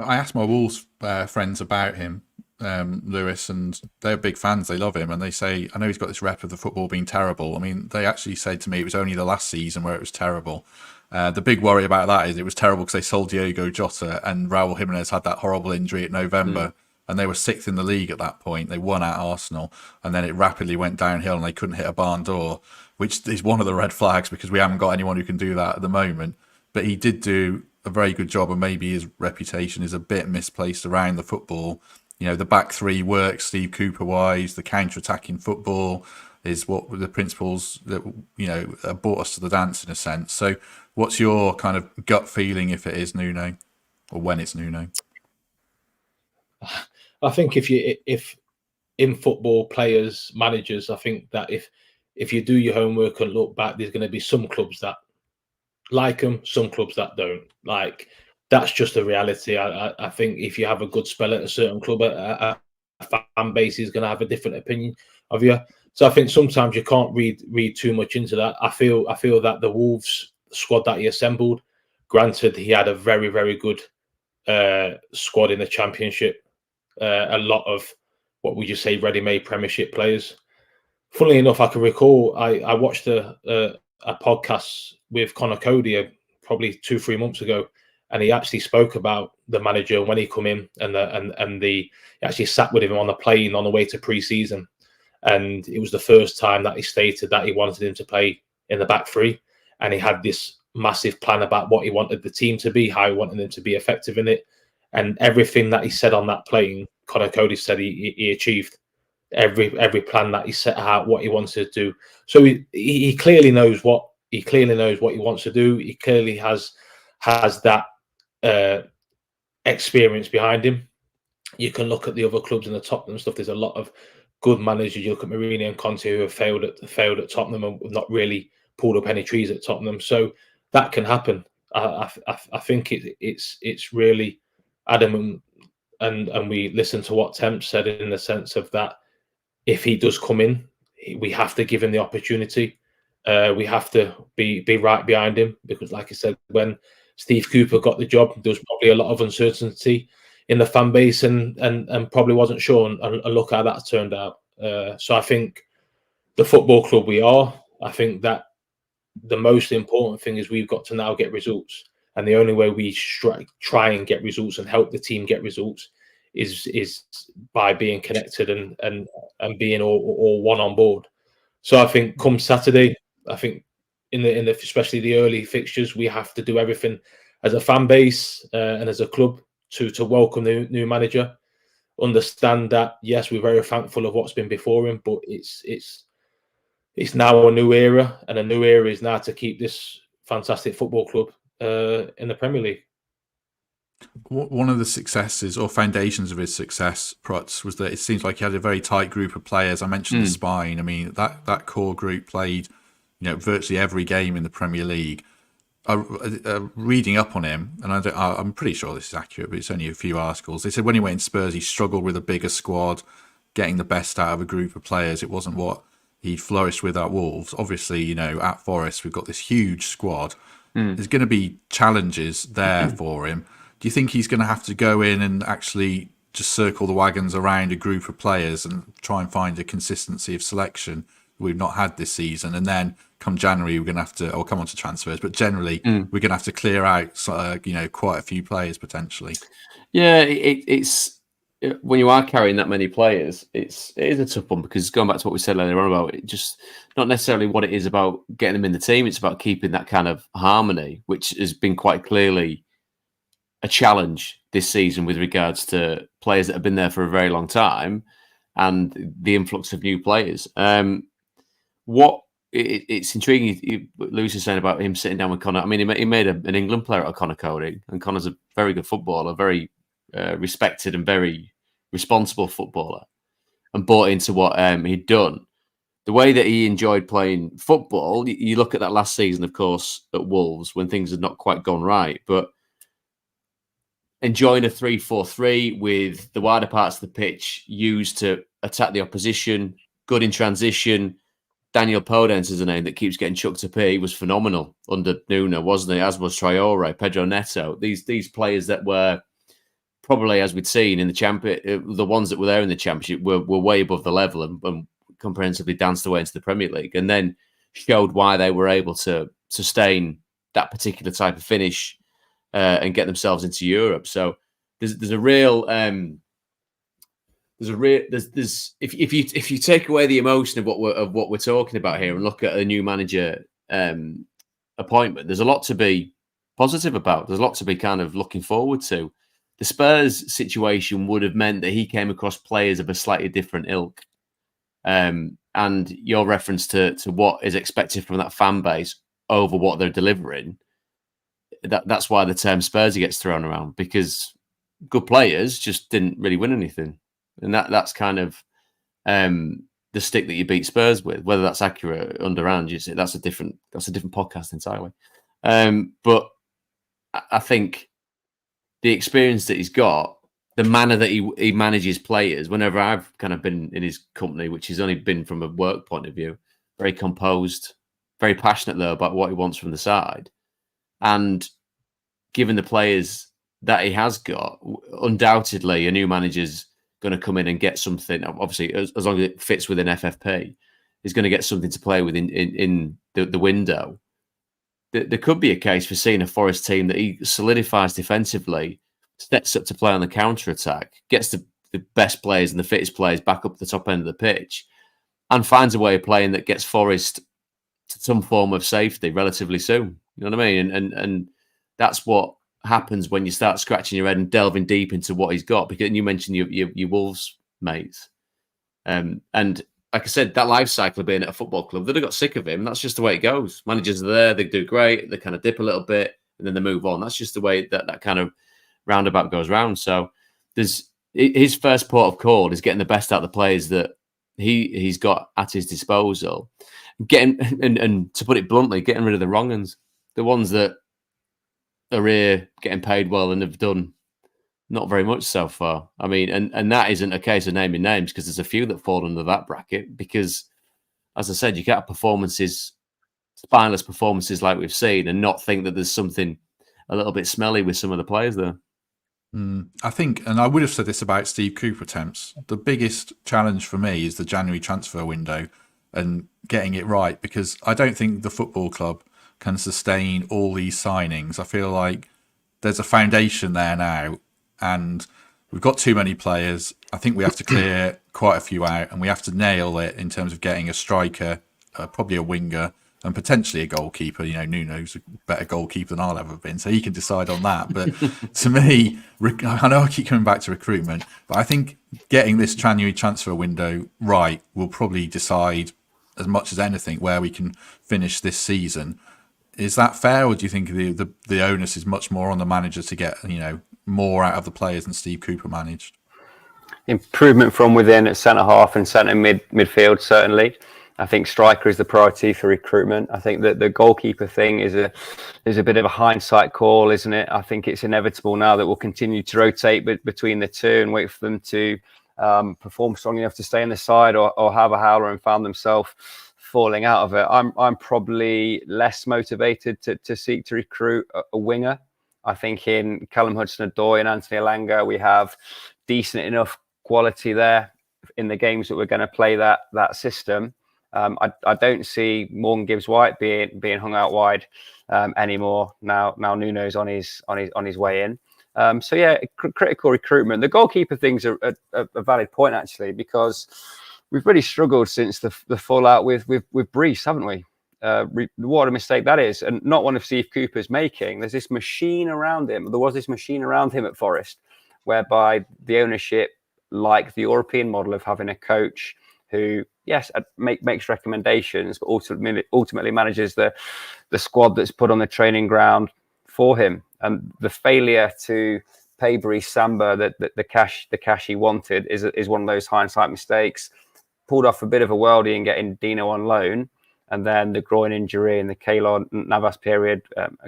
I asked my Wolves friends about him, Lewis, and they're big fans. They love him, and they say, I know he's got this rep of the football being terrible. I mean, they actually said to me it was only the last season where it was terrible. The big worry about that is it was terrible because they sold Diogo Jota, and Raul Jimenez had that horrible injury in November. And they were 6th in the league at that point. They won at Arsenal, and then it rapidly went downhill and they couldn't hit a barn door, which is one of the red flags because we haven't got anyone who can do that at the moment. But he did do a very good job, and maybe his reputation is a bit misplaced around the football. You know, the back three works Steve Cooper wise, the counter-attacking football is what the principles that, you know, brought us to the dance in a sense. So what's your kind of gut feeling if it is Nuno, or when it's Nuno? I think if in football, players, managers, I think that if you do your homework and look back, there's going to be some clubs that like him, some clubs that don't. Like, that's just a reality. I think if you have a good spell at a certain club, a fan base is going to have a different opinion of you. So I think sometimes you can't read too much into that. I feel that the Wolves squad that he assembled, granted, he had a very, very good squad in the Championship. A lot of, what would you say, ready-made Premiership players. Funnily enough, I can recall I watched a podcast with Conor Cody probably 2-3 months ago, and he actually spoke about the manager when he come in, and he actually sat with him on the plane on the way to pre-season, and it was the first time that he stated that he wanted him to play in the back three, and he had this massive plan about what he wanted the team to be, how he wanted them to be effective in it. And everything that he said on that plane, Conor Cody said he achieved every plan that he set out, what he wanted to do. So he clearly knows what he wants to do. He clearly has that experience behind him. You can look at the other clubs in the Tottenham stuff. There's a lot of good managers. You look at Mourinho and Conte, who have failed at Tottenham and not really pulled up any trees at Tottenham. So that can happen. I think it's really adamant, and we listen to what Temp said in the sense of that if he does come in, we have to give him the opportunity. We have to be right behind him, because, like I said, when Steve Cooper got the job, there was probably a lot of uncertainty in the fan base, and probably wasn't sure. And look how that turned out. So I think the football club we are, I think that the most important thing is we've got to now get results. And the only way we try and get results and help the team get results is by being connected and being all one on board. So I think come Saturday, I think in the especially the early fixtures, we have to do everything as a fan base and as a club to welcome the new manager. Understand that, yes, we're very thankful of what's been before him, but it's now a new era, and a new era is now to keep this fantastic football club in the Premier League. One of the successes or foundations of his success, Prutz, was that it seems like he had a very tight group of players. I mentioned the spine. I mean, that core group played, virtually every game in the Premier League. Reading up on him, and I'm pretty sure this is accurate, but it's only a few articles. They said when he went in Spurs, he struggled with a bigger squad, getting the best out of a group of players. It wasn't what he flourished with at Wolves. Obviously, at Forest, we've got this huge squad. There's going to be challenges there for him. Do you think he's going to have to go in and actually just circle the wagons around a group of players and try and find a consistency of selection we've not had this season, and then come January we're going to have to, or come on to transfers, but generally we're going to have to clear out quite a few players potentially. Yeah, it's when you are carrying that many players, it is a tough one, because going back to what we said earlier on about it, just not necessarily what it is about getting them in the team. It's about keeping that kind of harmony, which has been quite clearly a challenge this season with regards to players that have been there for a very long time and the influx of new players. It's intriguing. Lewis is saying about him sitting down with Connor. I mean, he made an England player out of Connor Cody, and Connor's a very good footballer, very respected and very responsible footballer, and bought into what he'd done. The way that he enjoyed playing football, you look at that last season, of course, at Wolves, when things had not quite gone right, but enjoying a 3-4-3 with the wider parts of the pitch used to attack the opposition, good in transition. Daniel Podence is a name that keeps getting chucked up here. He was phenomenal under Nuno, wasn't he? As was Traore, Pedro Neto. These players that were probably, as we'd seen in the champion, the ones that were there in the Championship were way above the level and comprehensively danced away into the Premier League, and then showed why they were able to sustain that particular type of finish and get themselves into Europe. So there's a real if you take away the emotion of what we're talking about here and look at a new manager appointment, there's a lot to be positive about. There's a lot to be kind of looking forward to. The Spurs situation would have meant that he came across players of a slightly different ilk. And your reference to what is expected from that fan base over what they're delivering, that's why the term Spursy gets thrown around, because good players just didn't really win anything. And that's kind of the stick that you beat Spurs with. Whether that's accurate underhand, that's a different podcast entirely. But I think the experience that he's got, the manner that he manages players, whenever I've kind of been in his company, which has only been from a work point of view, very composed, very passionate though about what he wants from the side. And given the players that he has got, undoubtedly a new manager's going to come in and get something. Obviously, as long as it fits within FFP, he's going to get something to play with in the window. There could be a case for seeing a Forest team that he solidifies defensively, steps up to play on the counter-attack, gets the best players and the fittest players back up the top end of the pitch, and finds a way of playing that gets Forest to some form of safety relatively soon. You know what I mean? And that's what happens when you start scratching your head and delving deep into what he's got. Because you mentioned your Wolves mates, and like I said, that life cycle of being at a football club, they'd have got sick of him. That's just the way it goes. Managers are there, they do great, they kind of dip a little bit, and then they move on. That's just the way that kind of roundabout goes round. So there's his first port of call is getting the best out of the players that he's got at his disposal, getting and to put it bluntly, getting rid of the wrong ones, the ones that are here getting paid well and have done not very much so far. I mean, and that isn't a case of naming names, because there's a few that fall under that bracket, because, as I said, you get performances, spineless performances like we've seen, and not think that there's something a little bit smelly with some of the players there. I think, and I would have said this about Steve Cooper attempts, the biggest challenge for me is the January transfer window and getting it right, because I don't think the football club can sustain all these signings. I feel like there's a foundation there now, and we've got too many players. I think we have to clear quite a few out, and we have to nail it in terms of getting a striker, probably a winger, and potentially a goalkeeper. You know, Nuno's a better goalkeeper than I'll ever been, so he can decide on that. But to me, I know I keep coming back to recruitment, but I think getting this January transfer window right will probably decide as much as anything where we can finish this season. Is that fair, or do you think the onus is much more on the manager to get more out of the players than Steve Cooper managed? Improvement from within at centre half and centre midfield, certainly. I think striker is the priority for recruitment. I think that the goalkeeper thing is a bit of a hindsight call, isn't it? I think it's inevitable now that we'll continue to rotate between the two and wait for them to perform strong enough to stay in the side, or have a howler and found themselves falling out of it. I'm probably less motivated to seek to recruit a winger. I think in Callum Hudson-Odoi and Anthony Elanga, we have decent enough quality there in the games that we're going to play that system. I don't see Morgan Gibbs-White being hung out wide anymore. Now Nuno's on his way in. So yeah, critical recruitment. The goalkeeper thing's a valid point actually, because we've really struggled since the fallout with Brees, haven't we? What a mistake that is, and not one of Steve Cooper's making. There's this machine around him. There was this machine around him at Forest, whereby the ownership liked the European model of having a coach who, yes, makes recommendations, but ultimately manages the squad that's put on the training ground for him. And the failure to pay Brees Samba the cash he wanted is one of those hindsight mistakes. Pulled off a bit of a worldie in getting Dino on loan, and then the groin injury and the Keylor Navas period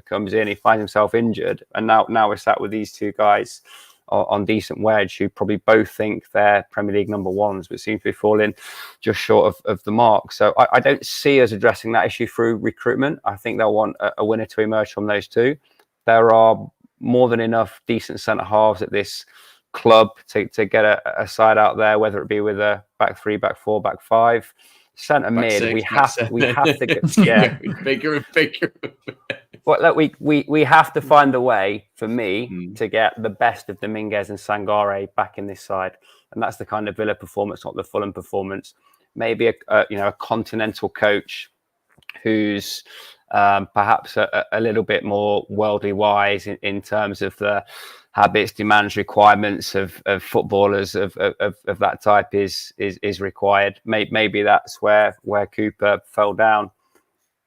comes in. He finds himself injured, and now we're sat with these two guys on decent wedge who probably both think they're Premier League number ones, but seem to be falling just short of the mark. So I don't see us addressing that issue through recruitment. I think they'll want a winner to emerge from those two. There are more than enough decent centre halves at this club to get a side out there, whether it be with a back three, back four, back five, centre mid. Six, we have to get, yeah, bigger and bigger. Well, look, we have to find a way for me to get the best of Dominguez and Sangare back in this side, and that's the kind of Villa performance, not the Fulham performance. Maybe a continental coach who's perhaps a little bit more worldly wise in terms of the habits, demands, requirements of footballers of that type is required. Maybe that's where Cooper fell down.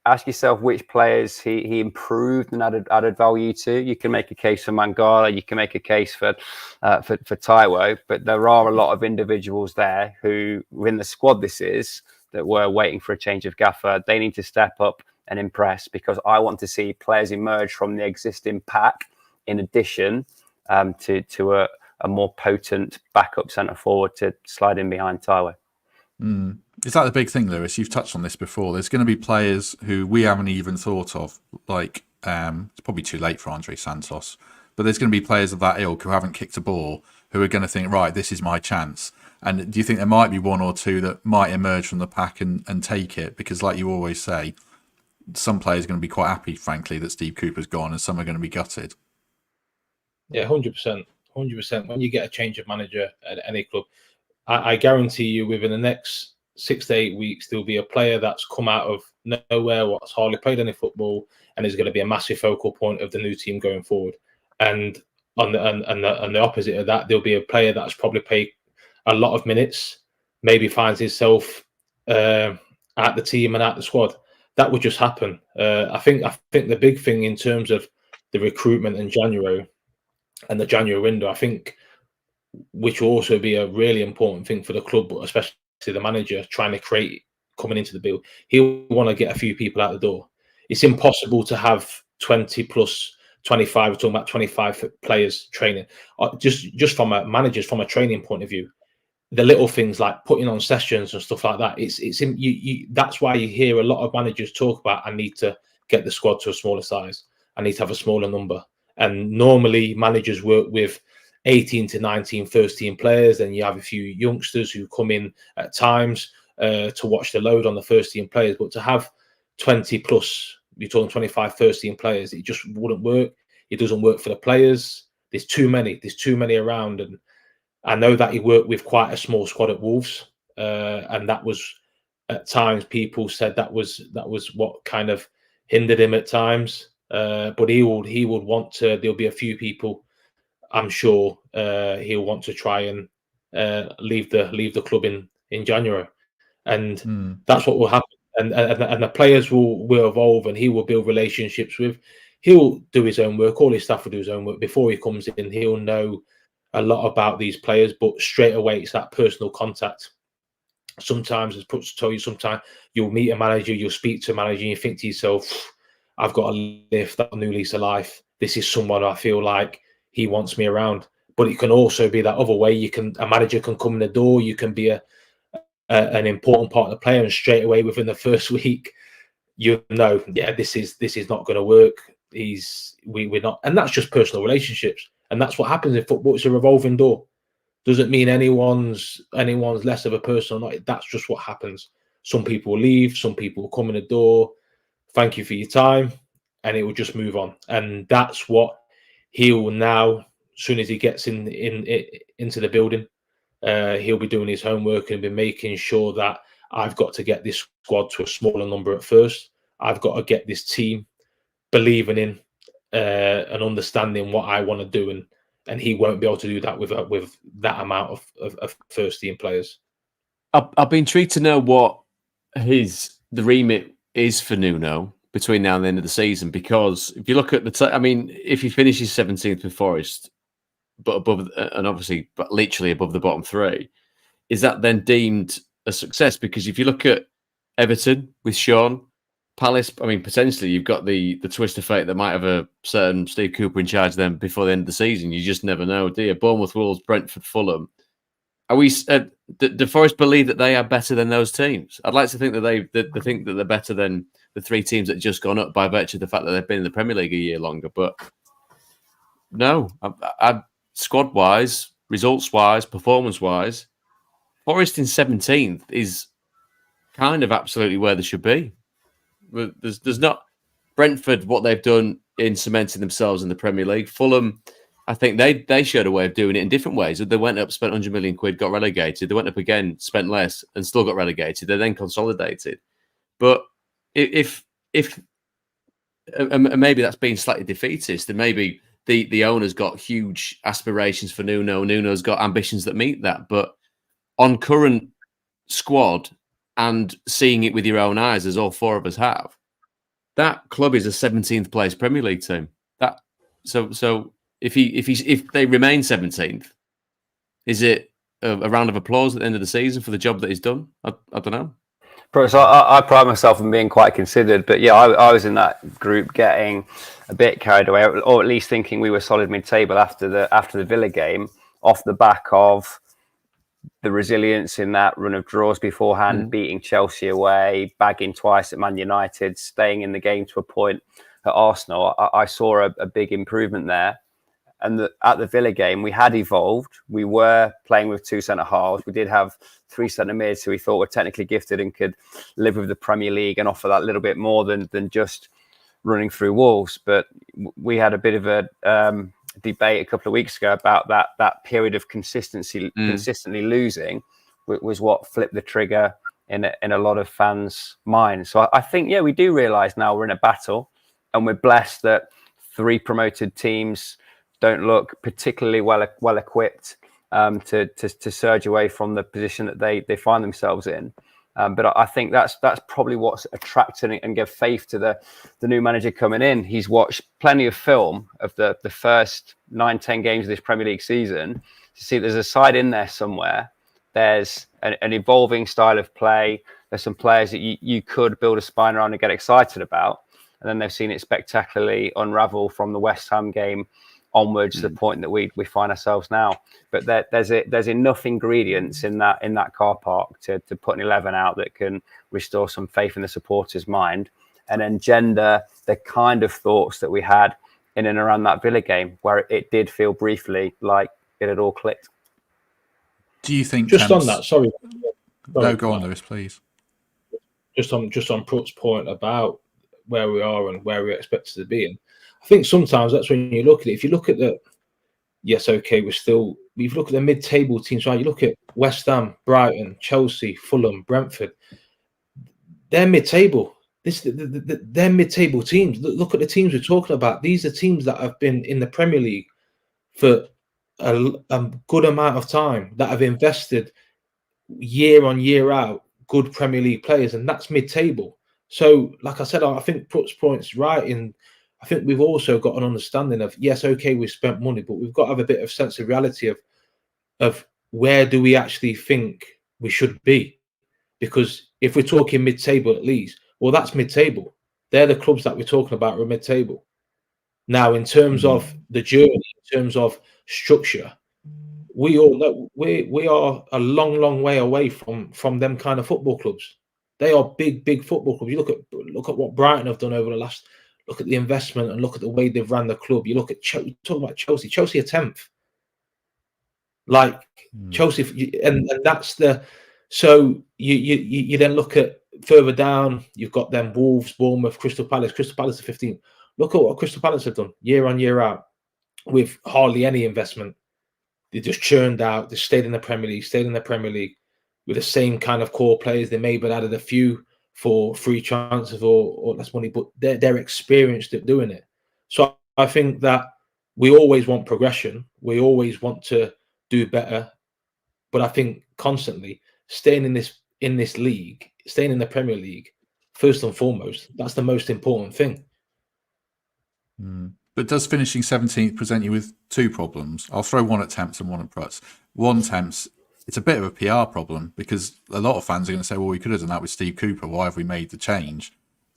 Ask yourself which players he improved and added value to. You can make a case for Mangala, you can make a case for Taiwo, but there are a lot of individuals there who, within the squad that were waiting for a change of gaffer. They need to step up and impress, because I want to see players emerge from the existing pack in addition to a more potent backup centre forward to slide in behind Taiwo. Is that the big thing, Lewis? You've touched on this before. There's going to be players who we haven't even thought of, like it's probably too late for Andre Santos, but there's going to be players of that ilk who haven't kicked a ball who are going to think, right, this is my chance. And do you think there might be one or two that might emerge from the pack and take it? Because like you always say, some players are going to be quite happy, frankly, that Steve Cooper's gone, and some are going to be gutted. Yeah, 100%. 100%. When you get a change of manager at any club, I guarantee you within the next 6 to 8 weeks, there'll be a player that's come out of nowhere, what's hardly played any football, and is going to be a massive focal point of the new team going forward. And on the opposite of that, there'll be a player that's probably played a lot of minutes, maybe finds himself at the team and at the squad. That would just happen. I think the big thing in terms of the recruitment in January and the January window, I think, which will also be a really important thing for the club, but especially the manager trying to create coming into the build. He'll want to get a few people out the door. It's impossible to have 20 plus 25. We're talking about 25 players training. Just from a manager's, from a training point of view, the little things like putting on sessions and stuff like that. That's why you hear a lot of managers talk about, I need to get the squad to a smaller size. I need to have a smaller number. And normally managers work with 18 to 19 first team players. Then you have a few youngsters who come in at times to watch the load on the first team players. But to have 20 plus, you're talking 25 first team players, it just wouldn't work. It doesn't work for the players. There's too many around. And I know that he worked with quite a small squad at Wolves. And that was, at times, people said that was what kind of hindered him at times. But he would want to, there'll be a few people, I'm sure he'll want to try and leave the club in January, and that's what will happen. And the players will evolve, and he will build relationships with. He'll do his own work. All his staff will do his own work before he comes in. He'll know a lot about these players, but straight away it's that personal contact. Sometimes, as Prutz told you, sometimes you'll meet a manager, you'll speak to a manager, and you think to yourself, I've got to live that new lease of life. This is someone I feel like he wants me around. But it can also be that other way. A manager can come in the door. You can be an important part of the player, and straight away within the first week, you know, yeah, this is not going to work. We're not, and that's just personal relationships, and that's what happens in football. It's a revolving door. Doesn't mean anyone's less of a person or not. That's just what happens. Some people will leave, some people will come in the door. Thank you for your time, and it will just move on. And that's what he will now. As soon as he gets into the building, he'll be doing his homework and be making sure that I've got to get this squad to a smaller number at first. I've got to get this team believing in and understanding what I want to do, and he won't be able to do that with that amount of first team players. I've been intrigued to know what the remit is for Nuno between now and the end of the season, because if you look at if he finishes 17th with Forest, but above, and obviously, but literally above the bottom three, is that then deemed a success? Because if you look at Everton with Sean, Palace, potentially you've got the twist of fate that might have a certain Steve Cooper in charge of them before the end of the season. You just never know, do you? Bournemouth, Wolves, Brentford, Fulham. Are we? Do Forest believe that they are better than those teams? I'd like to think that they think that they're better than the three teams that have just gone up by virtue of the fact that they've been in the Premier League a year longer. But no, squad wise, results wise, performance wise, Forest in 17th is kind of absolutely where they should be. There's not Brentford, what they've done in cementing themselves in the Premier League. Fulham, I think they showed a way of doing it in different ways. They went up, spent 100 million quid, got relegated. They went up again, spent less, and still got relegated. They then consolidated. But if and maybe that's being slightly defeatist, and maybe the owner's got huge aspirations for Nuno. Nuno's got ambitions that meet that. But on current squad and seeing it with your own eyes, as all four of us have, that club is a 17th place Premier League team. So if they remain 17th, is it a round of applause at the end of the season for the job that he's done? I don't know. So I pride myself on being quite considered, but yeah, I was in that group getting a bit carried away, or at least thinking we were solid mid-table after the Villa game, off the back of the resilience in that run of draws beforehand, beating Chelsea away, bagging twice at Man United, staying in the game to a point at Arsenal. I saw a big improvement there. And at the Villa game, we had evolved. We were playing with two centre-halves. We did have three centre-mids who we thought were technically gifted and could live with the Premier League and offer that little bit more than just running through walls. But we had a bit of a debate a couple of weeks ago about that period of consistently losing was what flipped the trigger in a lot of fans' minds. So I think, yeah, we do realise now we're in a battle, and we're blessed that three promoted teams don't look particularly well equipped to surge away from the position that they find themselves in. But I think that's probably what's attracted and give faith to the new manager coming in. He's watched plenty of film of the first 9-10 games of this Premier League season to see there's a side in there somewhere. There's an evolving style of play. There's some players that you could build a spine around and get excited about. And then they've seen it spectacularly unravel from the West Ham game onwards to the point that we find ourselves now. But there's enough ingredients in that car park to put an 11 out that can restore some faith in the supporters' mind and engender the kind of thoughts that we had in and around that Villa game, where it did feel briefly like it had all clicked. Do you think on that? Sorry. No, go on, Lewis, please. Just on Prut's point about where we are and where we're expected to be in. I think sometimes that's when you look at it. If you look at if you look at the mid-table teams, right? You look at West Ham, Brighton, Chelsea, Fulham, Brentford. They're mid-table. They're mid-table teams. Look at the teams we're talking about. These are teams that have been in the Premier League for a good amount of time, that have invested year on year out good Premier League players, and that's mid-table. So, like I said, I think Prut's point's right in. I think we've also got an understanding of, yes, okay, we've spent money, but we've got to have a bit of sense of reality of where do we actually think we should be? Because if we're talking mid-table at least, well, that's mid-table. They're the clubs that we're talking about are mid-table. Now, in terms of the journey, in terms of structure, we all know we are a long, long way away from them kind of football clubs. They are big, big football clubs. You look at what Brighton have done over the last. Look at the investment and look at the way they've ran the club. You look at talk about Chelsea. Chelsea are 10th. Like Chelsea, and that's the. So you then look at further down. You've got them Wolves, Bournemouth, Crystal Palace. Crystal Palace are 15. Look at what Crystal Palace have done year on year out with hardly any investment. They just churned out. They stayed in the Premier League, with the same kind of core players. They maybe added a few for free transfers or less money, but they're experienced at doing it. So I think that we always want progression. We always want to do better. But I think constantly staying in this league, staying in the Premier League, first and foremost, that's the most important thing. But does finishing 17th present you with two problems? I'll throw one at Temps and one at Prutz. One, Temps, it's a bit of a PR problem because a lot of fans are going to say, well, we could have done that with Steve Cooper. Why have we made the change?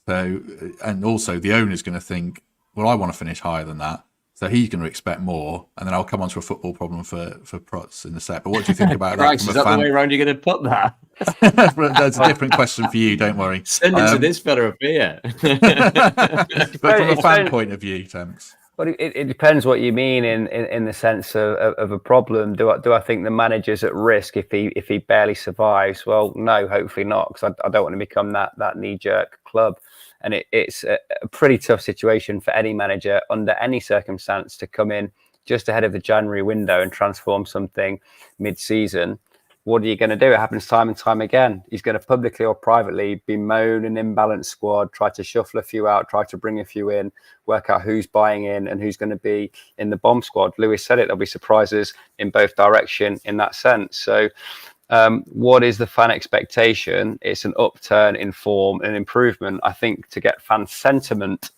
So, and also the owner's going to think, well, I want to finish higher than that. So he's going to expect more. And then I'll come on to a football problem for Prutz in a sec. But what do you think about that? Christ, is that the way around you're going to put that? That's a different question for you, don't worry. Send it to this fella up here. But from a fan point of view, Temps. Well, it depends what you mean in the sense of a problem. Do I think the manager's at risk if he barely survives? Well, no, hopefully not, because I don't want to become that knee-jerk club. And it's a pretty tough situation for any manager under any circumstance to come in just ahead of the January window and transform something mid-season. What are you going to do? It happens time and time again. He's going to publicly or privately bemoan an imbalanced squad, try to shuffle a few out, try to bring a few in, work out who's buying in and who's going to be in the bomb squad. Lewis said it, there'll be surprises in both directions in that sense. So what is the fan expectation? It's an upturn in form, an improvement. I think to get fan sentiment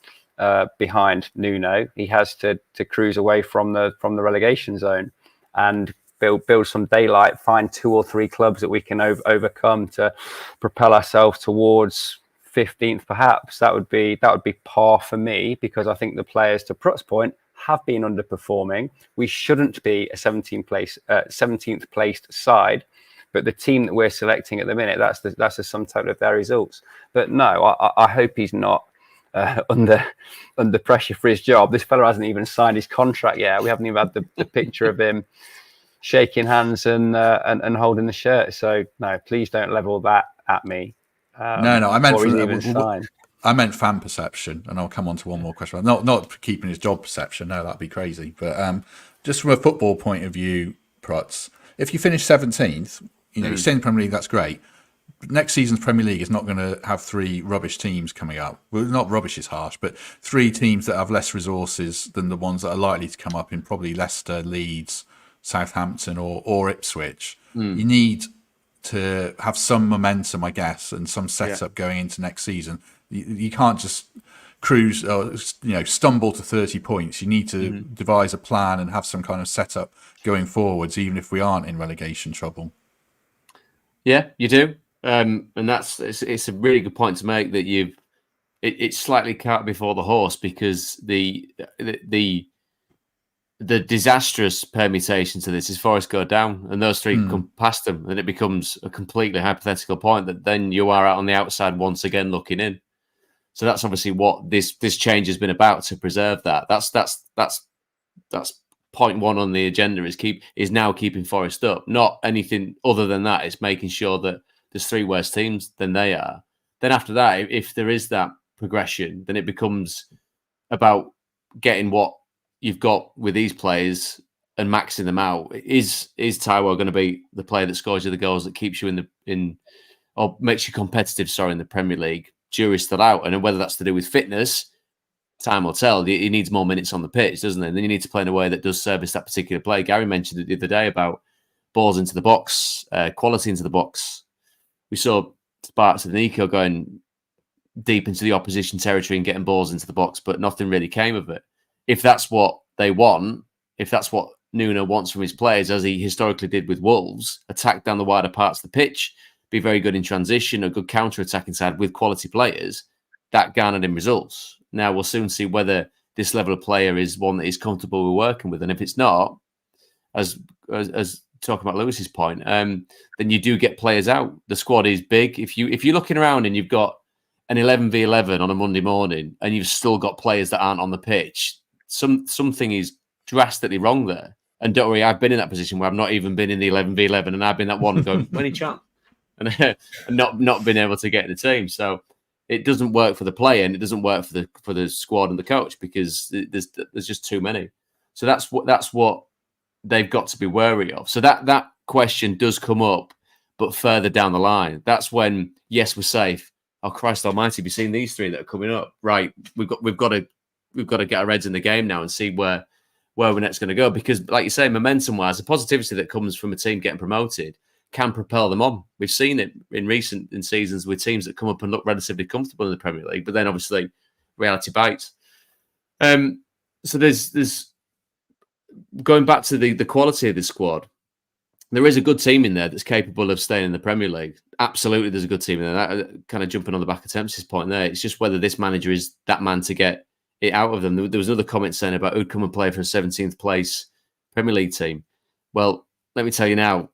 behind Nuno, he has to cruise away from the relegation zone and build some daylight, find 2 or 3 clubs that we can overcome to propel ourselves towards 15th perhaps. That would be par for me, because I think the players, to Prutt's point, have been underperforming. We shouldn't be a 17th placed side, but the team that we're selecting at the minute, that's the sum total of their results. But no, I hope he's not under pressure for his job. This fella hasn't even signed his contract yet. We haven't even had the picture of him shaking hands and holding the shirt. So no, please don't level that at me. No, I meant fan perception, and I'll come on to one more question. Not keeping his job perception. No, that'd be crazy. But just from a football point of view, Prutz, if you finish 17th, you stay in the Premier League, that's great. But next season's Premier League is not going to have 3 rubbish teams coming up. Well, not rubbish is harsh, but 3 teams that have less resources than the ones that are likely to come up in probably Leicester, Leeds, Southampton or Ipswich. You need to have some momentum, I guess, and some setup going into next season. You can't just cruise or stumble to 30 points. You need to devise a plan and have some kind of setup going forwards, even if we aren't in relegation trouble. Yeah, you do, and it's a really good point to make that it's slightly cart before the horse, because the disastrous permutation to this is Forest go down and those 3 come past them, and it becomes a completely hypothetical point that then you are out on the outside once again looking in. So that's obviously what this change has been about, to preserve that. That's point 1 on the agenda, is now keeping Forest up. Not anything other than that. It's making sure that there's 3 worse teams than they are. Then after that, if there is that progression, then it becomes about getting what you've got with these players and maxing them out. Is Taiwo going to be the player that scores you the goals, that keeps you or makes you competitive, in the Premier League? Jury's still out. And whether that's to do with fitness, time will tell. He needs more minutes on the pitch, doesn't he? And then you need to play in a way that does service that particular play. Gary mentioned it the other day about balls into the box, quality into the box. We saw sparks of Nico going deep into the opposition territory and getting balls into the box, but nothing really came of it. If that's what they want, if that's what Nuno wants from his players, as he historically did with Wolves, attack down the wider parts of the pitch, be very good in transition, a good counter-attacking side with quality players, that garnered him results. Now we'll soon see whether this level of player is one that he's comfortable with working with. And if it's not, as talking about Lewis's point, then you do get players out. The squad is big. If you're looking around and you've got an 11v11 on a Monday morning and you've still got players that aren't on the pitch, something is drastically wrong there. And don't worry, I've been in that position where I've not even been in the 11v11, and I've been that one going, any chance? and not being able to get in the team. So it doesn't work for the player, and it doesn't work for the squad and the coach, because there's just too many. So that's what they've got to be wary of. So that question does come up, but further down the line, that's when, yes, we're safe. Oh, Christ Almighty! Have you seen these three that are coming up? Right, we've got to get our heads in the game now and see where we're next going to go. Because, like you say, momentum-wise, the positivity that comes from a team getting promoted can propel them on. We've seen it in seasons with teams that come up and look relatively comfortable in the Premier League, but then obviously reality bites. So there's going back to the quality of the squad. There is a good team in there that's capable of staying in the Premier League. Absolutely, there's a good team in there. That, kind of jumping on the back of Temps's point there, it's just whether this manager is that man to get it out of them. There was another comment saying about who'd come and play for a 17th place Premier League team. Well, let me tell you now,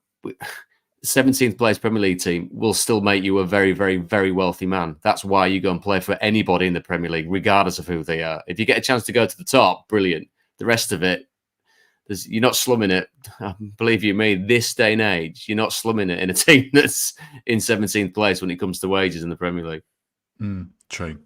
17th place Premier League team will still make you a very, very, very wealthy man. That's why you go and play for anybody in the Premier League, regardless of who they are. If you get a chance to go to the top, brilliant. The rest of it, you're not slumming it. Believe you me, this day and age, you're not slumming it in a team that's in 17th place when it comes to wages in the Premier League. True.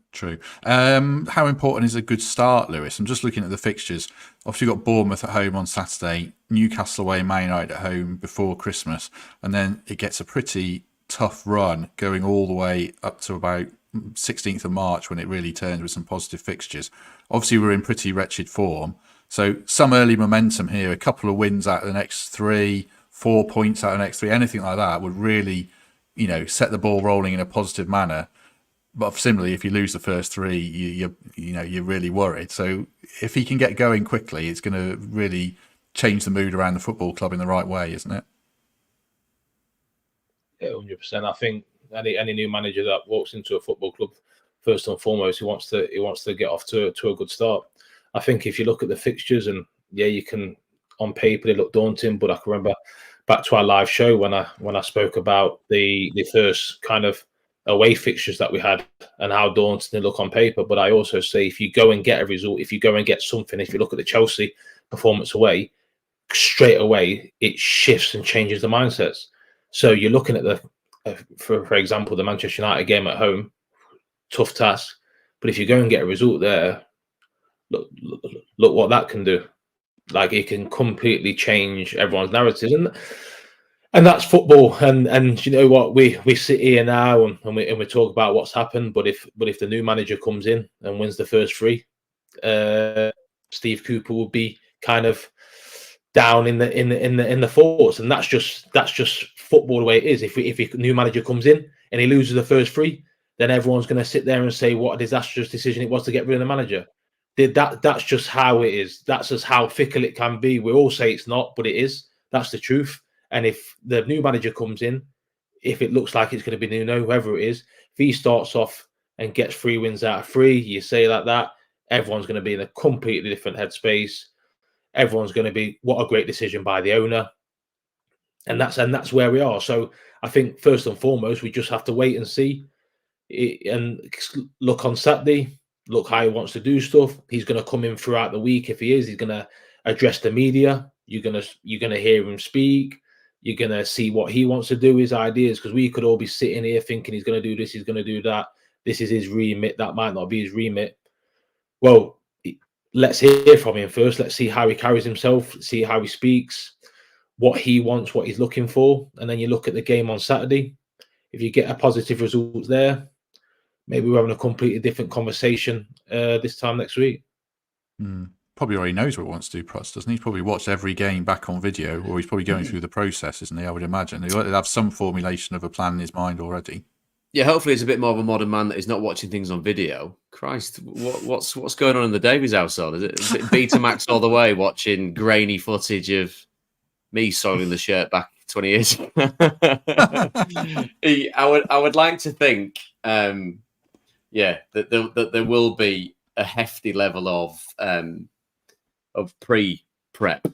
How important is a good start, Lewis? I'm just looking at the fixtures. Obviously, you've got Bournemouth at home on Saturday, Newcastle away, Man United at home before Christmas, and then it gets a pretty tough run going all the way up to about 16th of March when it really turns with some positive fixtures. Obviously, we're in pretty wretched form. So some early momentum here, a couple of wins out of the next 3, 4 points out of the next 3, anything like that would really, set the ball rolling in a positive manner. But similarly, if you lose the first 3, you're really worried. So if he can get going quickly, it's going to really change the mood around the football club in the right way, isn't it? Yeah, 100%. I think any new manager that walks into a football club, first and foremost, he wants to get off to a good start. I think if you look at the fixtures, and you can, on paper they look daunting, but I can remember back to our live show when I spoke about the first kind of away fixtures that we had and how daunting they look on paper. But I also say, if you go and get a result, if you go and get something, if you look at the Chelsea performance away, straight away it shifts and changes the mindsets. So you're looking at for example, the Manchester United game at home, tough task, but if you go and get a result there, look what that can do. Like, it can completely change everyone's narrative, and that's football. And you know what, we sit here now and we talk about what's happened, but if the new manager comes in and wins the first 3, Steve Cooper will be kind of down in the thoughts, and that's just football the way it is. If a new manager comes in and he loses the first 3, then everyone's going to sit there and say what a disastrous decision it was to get rid of the manager. That's just how it is. That's just how fickle it can be. We all say it's not, but it is. That's the truth. And if the new manager comes in, if it looks like it's going to be Nuno, whoever it is, if he starts off and gets 3 wins out of 3, you say like that, everyone's going to be in a completely different headspace. Everyone's going to be, what a great decision by the owner. And that's where we are. So I think first and foremost, we just have to wait and see and look on Saturday. Look how he wants to do stuff. He's going to come in throughout the week. If he is, he's going to address the media. You're going to hear him speak. You're going to see what he wants to do, his ideas, because we could all be sitting here thinking he's going to do this, he's going to do that. This is his remit. That might not be his remit. Well, let's hear from him first. Let's see how he carries himself, see how he speaks, what he wants, what he's looking for. And then you look at the game on Saturday. If you get a positive result there, maybe we're having a completely different conversation this time next week. Probably already knows what he wants to do, Prutz, doesn't he? He's probably watched every game back on video, or he's probably going through the process, isn't he? I would imagine. He'll have some formulation of a plan in his mind already. Yeah, hopefully he's a bit more of a modern man that is not watching things on video. Christ, what's going on in the Davies household? Is it Betamax all the way, watching grainy footage of me soiling the shirt back 20 years ago? I would like to think, that there will be a hefty level of pre-prep,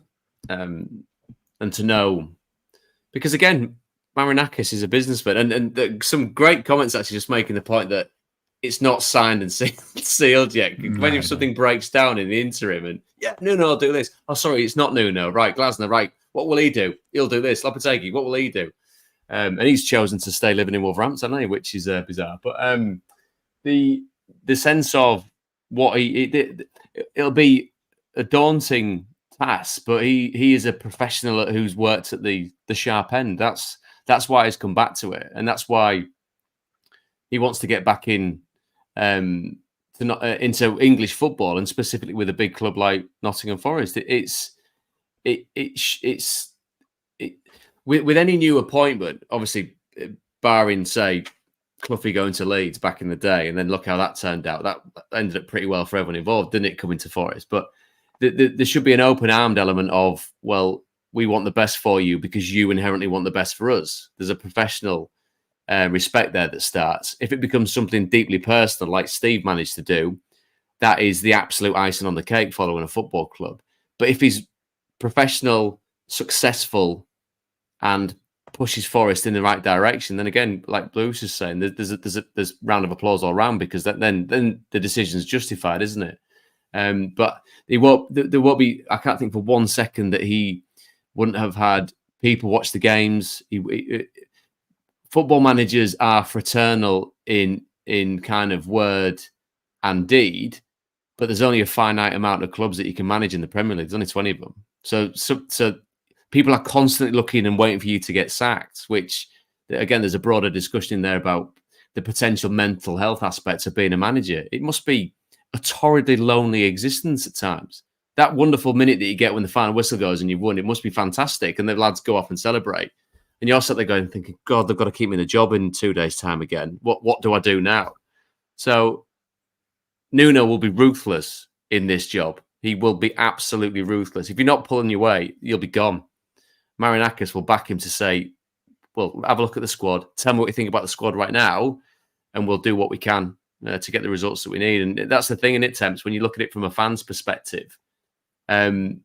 and to know, because again, Marinakis is a businessman, and some great comments actually just making the point that it's not signed and sealed yet. When something breaks down in the interim, and Nuno will do this. Oh, sorry, it's not Nuno. Right, Glasner. Right, what will he do? He'll do this. Lopetegui, what will he do? And he's chosen to stay living in Wolverhampton, hasn't he? Which is bizarre. But the sense of what it'll be a daunting task, but he is a professional who's worked at the sharp end. That's why he's come back to it, and that's why he wants to get back in into English football, and specifically with a big club like Nottingham Forest. With any new appointment, obviously, barring say Cloughie going to Leeds back in the day, and then look how that turned out. That ended up pretty well for everyone involved, didn't it? Coming to Forest, but there should be an open-armed element of, well, we want the best for you because you inherently want the best for us. There's a professional respect there that starts. If it becomes something deeply personal, like Steve managed to do, that is the absolute icing on the cake following a football club. But if he's professional, successful, and pushes Forest in the right direction, then again, like Bruce is saying, there's round of applause all round, because then the decision's justified, isn't it? But there won't be. I can't think for 1 second that he wouldn't have had people watch the games. Football managers are fraternal in kind of word and deed, but there's only a finite amount of clubs that you can manage in the Premier League. There's only 20 of them. So people are constantly looking and waiting for you to get sacked, which, again, there's a broader discussion in there about the potential mental health aspects of being a manager. It must be a torridly lonely existence at times. That wonderful minute that you get when the final whistle goes and you've won, it must be fantastic. And the lads go off and celebrate. And you're sat there going, thinking, God, they've got to keep me in the job in 2 days' time again. What do I do now? So Nuno will be ruthless in this job. He will be absolutely ruthless. If you're not pulling your weight, you'll be gone. Marinakis will back him to say, well, have a look at the squad. Tell me what you think about the squad right now, and we'll do what we can to get the results that we need. And that's the thing in it, Temps, when you look at it from a fan's perspective. To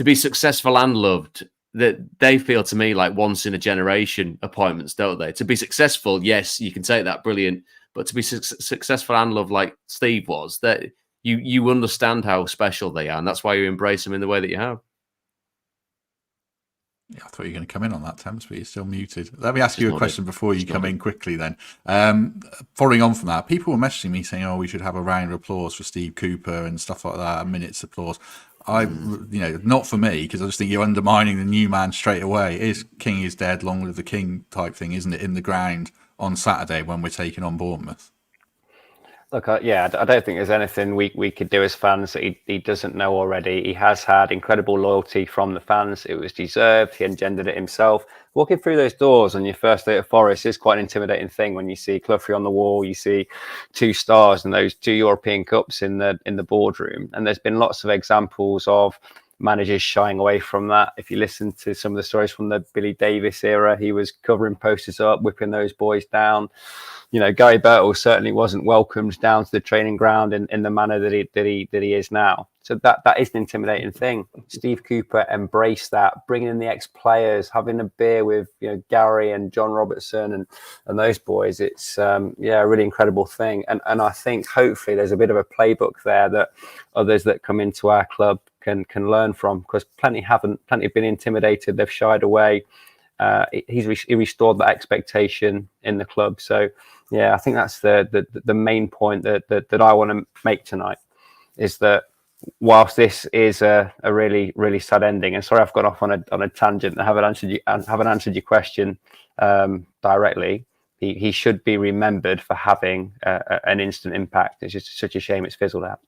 be successful and loved, that they feel to me like once in a generation appointments, don't they? To be successful, yes, you can take that, brilliant. But to be successful and loved like Steve was, that you understand how special they are, and that's why you embrace them in the way that you have. Yeah, I thought you were going to come in on that, Temps, but you're still muted. Let me ask you a question before you come in quickly then. Following on from that, people were messaging me saying, we should have a round of applause for Steve Cooper and stuff like that, a minute's applause. Not for me, because I just think you're undermining the new man straight away. Is King is dead, long live the King type thing, isn't it, in the ground on Saturday when we're taking on Bournemouth? Look, I don't think there's anything we could do as fans that he doesn't know already. He has had incredible loyalty from the fans. It was deserved. He engendered it himself. Walking through those doors on your first day at Forest is quite an intimidating thing when you see Cloughie on the wall, you see 2 stars and those 2 European Cups in the boardroom. And there's been lots of examples of managers shying away from that. If you listen to some of the stories from the Billy Davies era, he was covering posters up, whipping those boys down. Gary Birtle certainly wasn't welcomed down to the training ground in the manner that he is now. So that is an intimidating thing. Steve Cooper embraced that, bringing in the ex-players, having a beer with Gary and John Robertson and those boys. It's a really incredible thing. And I think hopefully there's a bit of a playbook there that others that come into our club can learn from, because plenty have been intimidated. They've shied away. He restored that expectation in the club. So I think that's the main point that I want to make tonight, is that whilst this is a really, really sad ending, and sorry I've gone off on a tangent and haven't answered your question directly, he should be remembered for having an instant impact. It's just such a shame it's fizzled out.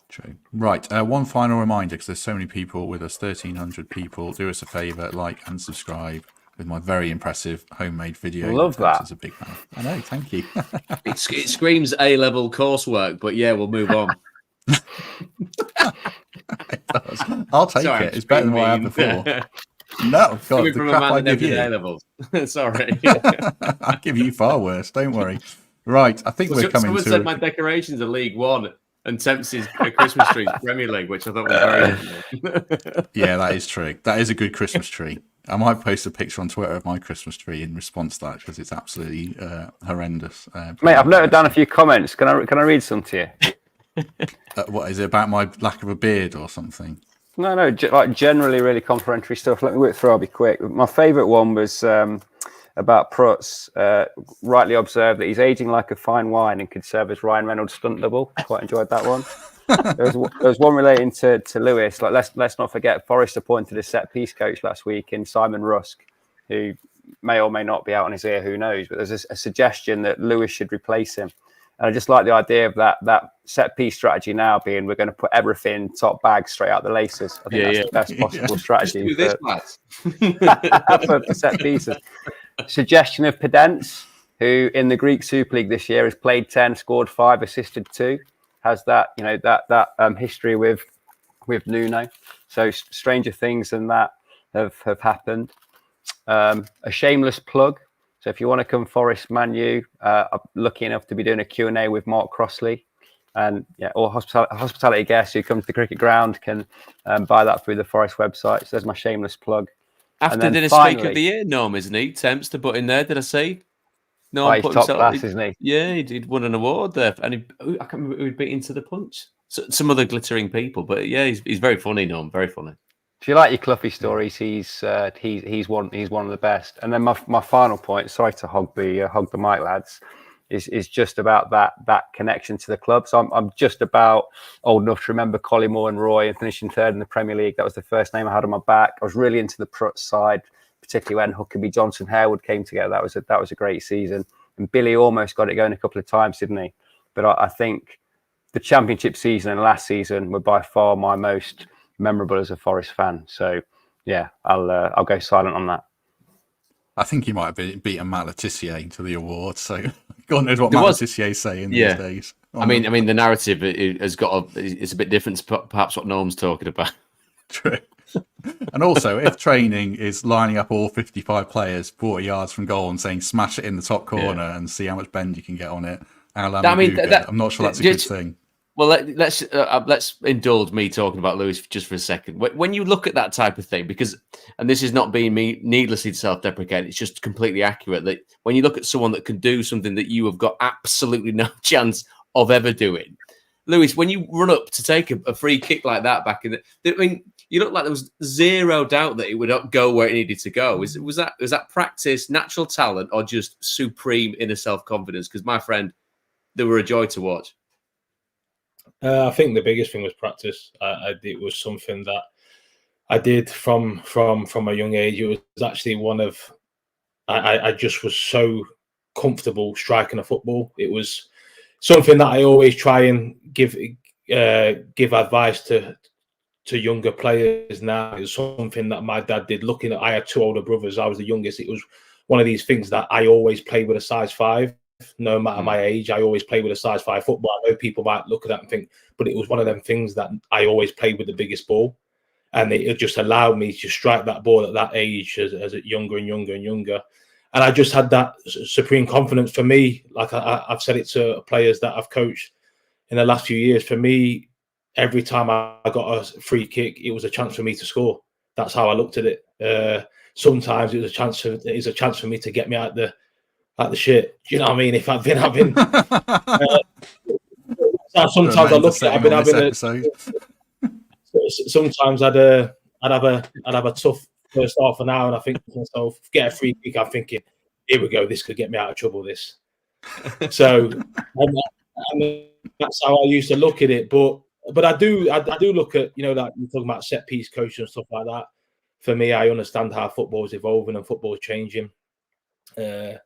True. Right. One final reminder, because there's so many people with us, 1,300 people. Do us a favour, like and subscribe with my very impressive homemade video. Love that. It's a big fan. I know. Thank you. It screams A-level coursework, but yeah, we'll move on. It does. I'll take it. It's better than what I had before. No, God, the from crap a man I that give never you. did A-levels. Sorry. I give you far worse. Don't worry. Right. I think we're coming Someone to. said my decorations are League One and Temps's Christmas tree Premier League, which I thought was very. Yeah, that is true. That is a good Christmas tree. I might post a picture on Twitter of my Christmas tree in response to that, because it's absolutely horrendous. Mate, I've noted down a few comments. Can I read some to you? What is it about my lack of a beard or something? No, like generally really complimentary stuff. Let me work through. I'll be quick. My favourite one was about Prutz. Rightly observed that he's aging like a fine wine and could serve as Ryan Reynolds' stunt double. Quite enjoyed that one. There was one relating to Lewis. Like let's not forget, Forest appointed a set piece coach last week in Simon Rusk, who may or may not be out on his ear. Who knows? But there's a suggestion that Lewis should replace him. And I just like the idea of that set piece strategy now being we're going to put everything top bag straight out the laces. I think that's the best possible strategy for set pieces. Suggestion of Pedence, who in the Greek Super League this year has played 10, scored 5, assisted 2. Has that history with Nuno. So stranger things than that have happened. A shameless plug. So if you want to come Forest Man U, I'm lucky enough to be doing a Q&A with Mark Crossley. And all hospitality guests who come to the cricket ground can buy that through the Forest website. So there's my shameless plug. After dinner streak of the year, Norm, isn't he? Temps to put in there, did I see? No, he's top class, isn't he? Yeah, he'd won an award there, and I can't remember who he'd beaten to the punch. Some other glittering people, but yeah, he's very funny, Norm, very funny. If you like your Cloughie stories, he's one of the best. And then my final point, sorry to hog the mic, lads, is just about that connection to the club. So I'm just about old enough to remember Collymore and Roy and finishing third in the Premier League. That was the first name I had on my back. I was really into the Prutz side, particularly when Huckabee, Johnson, Harewood came together. That was a great season. And Billy almost got it going a couple of times, didn't he? But I think the Championship season and last season were by far my most memorable as a Forest fan. So yeah, I'll go silent on that. I think he might have beaten Matt Le Tissier to the award. So God knows what Matt Le Tissier is saying these days. I mean, the narrative has it's a bit different to perhaps what Norm's talking about. True. And also, if training is lining up all 55 players 40 yards from goal and saying smash it in the top corner and see how much bend you can get on it, I'm not sure that's a good thing. Well, let's indulge me talking about Lewis just for a second. When you look at that type of thing, and this is not being needlessly self-deprecating, it's just completely accurate that when you look at someone that can do something that you have got absolutely no chance of ever doing, Lewis, when you run up to take a free kick like that back in you look like there was zero doubt that it would go where it needed to go. Was that practice, natural talent, or just supreme inner self-confidence? Because my friend, they were a joy to watch. I think the biggest thing was practice. It was something that I did from a young age. It was actually one of I just was so comfortable striking a football. It was something that I always try and give advice to younger players now. It's something that my dad did. Looking at, I had 2 older brothers. I was the youngest. It was one of these things that I always played with a size 5. No matter my age, I always played with a size 5 football. I know people might look at that and think, but it was one of them things that I always played with the biggest ball. And it just allowed me to strike that ball at that age as it younger and younger and younger. And I just had that supreme confidence. For me, like I've said it to players that I've coached in the last few years, for me, every time I got a free kick, it was a chance for me to score. That's how I looked at it. Sometimes it was a chance for me to get me out the shit. Do you know what I mean? If I've been having sometimes I look at I've been having sometimes I'd have a tough first half an hour and I think to myself, get a free kick, I'm thinking, here we go, this could get me out of trouble, this. So that's how I used to look at it. But I do look at, like you're talking about set piece coaching and stuff like that. For me, I understand how football is evolving and football is changing. I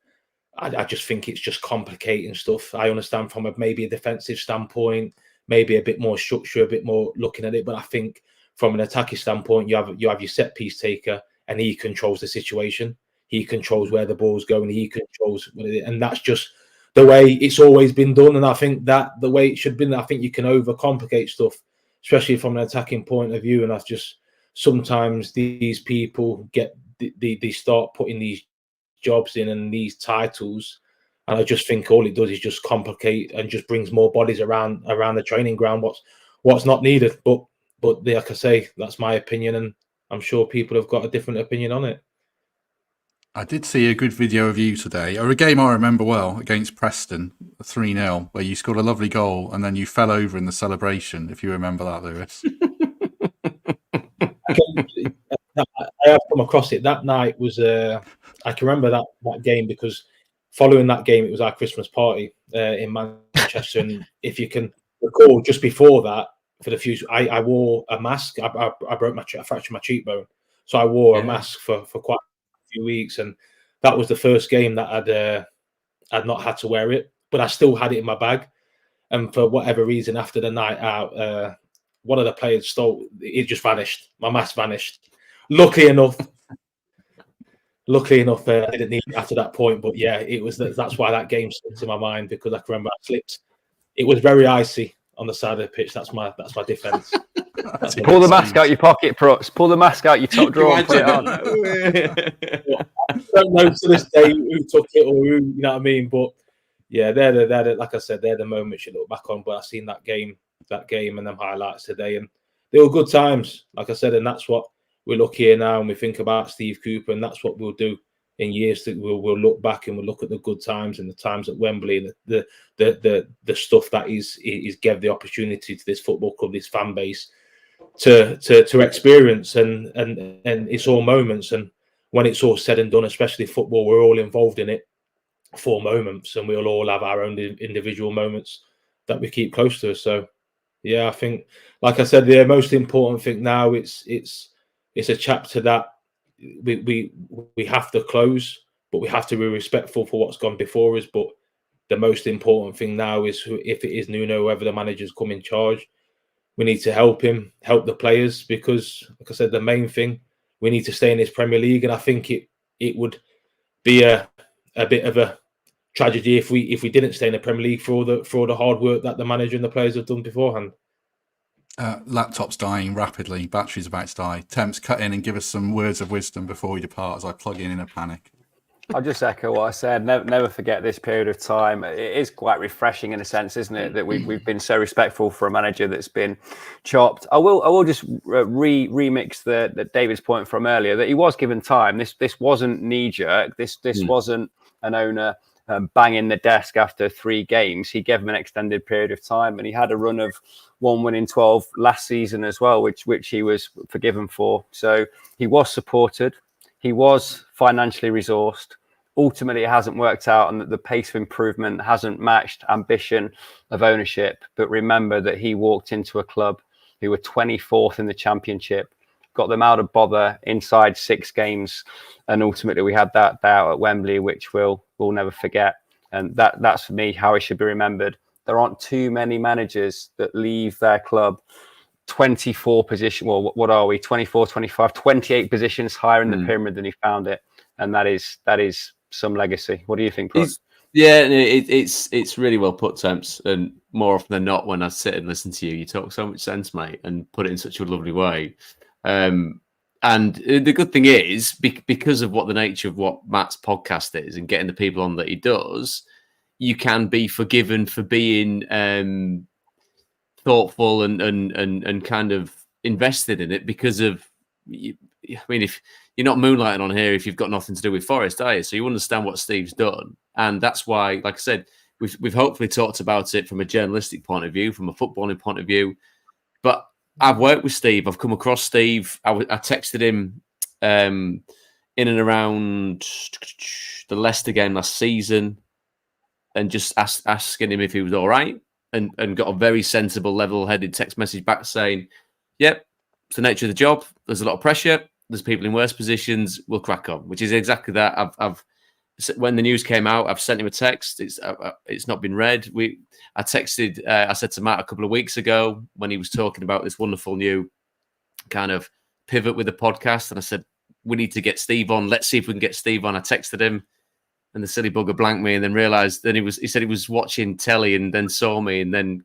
just think it's just complicating stuff. I understand from maybe a defensive standpoint, maybe a bit more structure, a bit more looking at it. But I think from an attacking standpoint, you have your set piece taker, and he controls the situation. He controls where the ball's going. He controls, and that's just the way it's always been done. And I think that the way it should be. I think you can overcomplicate stuff, especially from an attacking point of view. And that's just sometimes these people they start putting these jobs in and these titles, and I just think all it does is just complicate and just brings more bodies around the training ground. What's not needed, but like I say, that's my opinion, and I'm sure people have got a different opinion on it. I did see a good video of you today, or a game I remember well, against Preston, 3-0, where you scored a lovely goal and then you fell over in the celebration, if you remember that, Lewis. I have come across it. That night was I can remember that game because following that game, it was our Christmas party in Manchester. And if you can recall, just before that, for the few, I wore a mask. I fractured my cheekbone, so I wore a mask for quite a few weeks, and that was the first game that I'd not had to wear it, but I still had it in my bag. And for whatever reason, after the night out, one of the players stole it. Just vanished. My mask vanished. Luckily enough, I didn't need it after that point. But yeah, it was that's why that game slipped in my mind, because I can remember I slipped. It was very icy on the side of the pitch. That's my defence. Pull the mask out your pocket, Prutz. Pull the mask out your top drawer and put it on. I don't know to this day who took it or who, you know what I mean. But yeah, they're the like I said, they're the moments you look back on. But I've seen that game and them highlights today, and they were good times. Like I said, and that's what we look here now and we think about Steve Cooper, and that's what we'll do in years. That we'll look back and we'll look at the good times and the times at Wembley, and the stuff that he's gave the opportunity to this football club, this fan base, to experience, and it's all moments. And when it's all said and done, especially football, we're all involved in it for moments, and we'll all have our own individual moments that we keep close to us. So yeah, I think, like I said, the most important thing now, it's a chapter that we have to close, but we have to be respectful for what's gone before us. But the most important thing now is, if it is Nuno, whoever the managers come in charge, we need to help him, help the players, because, like I said, the main thing, we need to stay in this Premier League. And I think it would be a bit of a tragedy if we didn't stay in the Premier League for all the hard work that the manager and the players have done beforehand. Laptop's dying rapidly. Battery's about to die. Temps, cut in and give us some words of wisdom before we depart, as I plug in a panic. I'll just echo what I said. Never forget this period of time. It is quite refreshing in a sense, isn't it, that we've been so respectful for a manager that's been chopped. I will just remix the David's point from earlier, that he was given time. This wasn't knee jerk. This wasn't an owner banging the desk after 3 games. He gave him an extended period of time, and he had a run of 1 win in 12 last season as well, which he was forgiven for. So he was supported. He was financially resourced. Ultimately, it hasn't worked out, and the pace of improvement hasn't matched ambition of ownership. But remember that he walked into a club who were 24th in the Championship, got them out of bother inside 6 games, and ultimately we had that out at Wembley, which we'll never forget. And that's for me how he should be remembered. There aren't too many managers that leave their club 24 position. Well, what are we? 24, 25, 28 positions higher in the pyramid than he found it, and that is some legacy. What do you think, Prutton? Yeah, it's really well put, Temps. And more often than not, when I sit and listen to you, you talk so much sense, mate, and put it in such a lovely way. And the good thing is, because of what the nature of what Matt's podcast is and getting the people on that he does, you can be forgiven for being thoughtful and kind of invested in it, because of, I mean, if you're not moonlighting on here, if you've got nothing to do with Forest, are you? So you understand what Steve's done, and that's why, like I said, we've hopefully talked about it from a journalistic point of view, from a footballing point of view. But I've worked with Steve. I've come across Steve. I texted him in and around the Leicester game last season, and just asking him if he was all right, and got a very sensible, level-headed text message back saying, "Yep, it's the nature of the job. There's a lot of pressure. There's people in worse positions. We'll crack on," which is exactly that. I've when the news came out, I've sent him a text. It's not been read. I texted. I said to Matt a couple of weeks ago when he was talking about this wonderful new kind of pivot with the podcast, and I said, we need to get Steve on. Let's see if we can get Steve on. I texted him, and the silly bugger blanked me, and then realised. Then he said he was watching telly, and then saw me, and then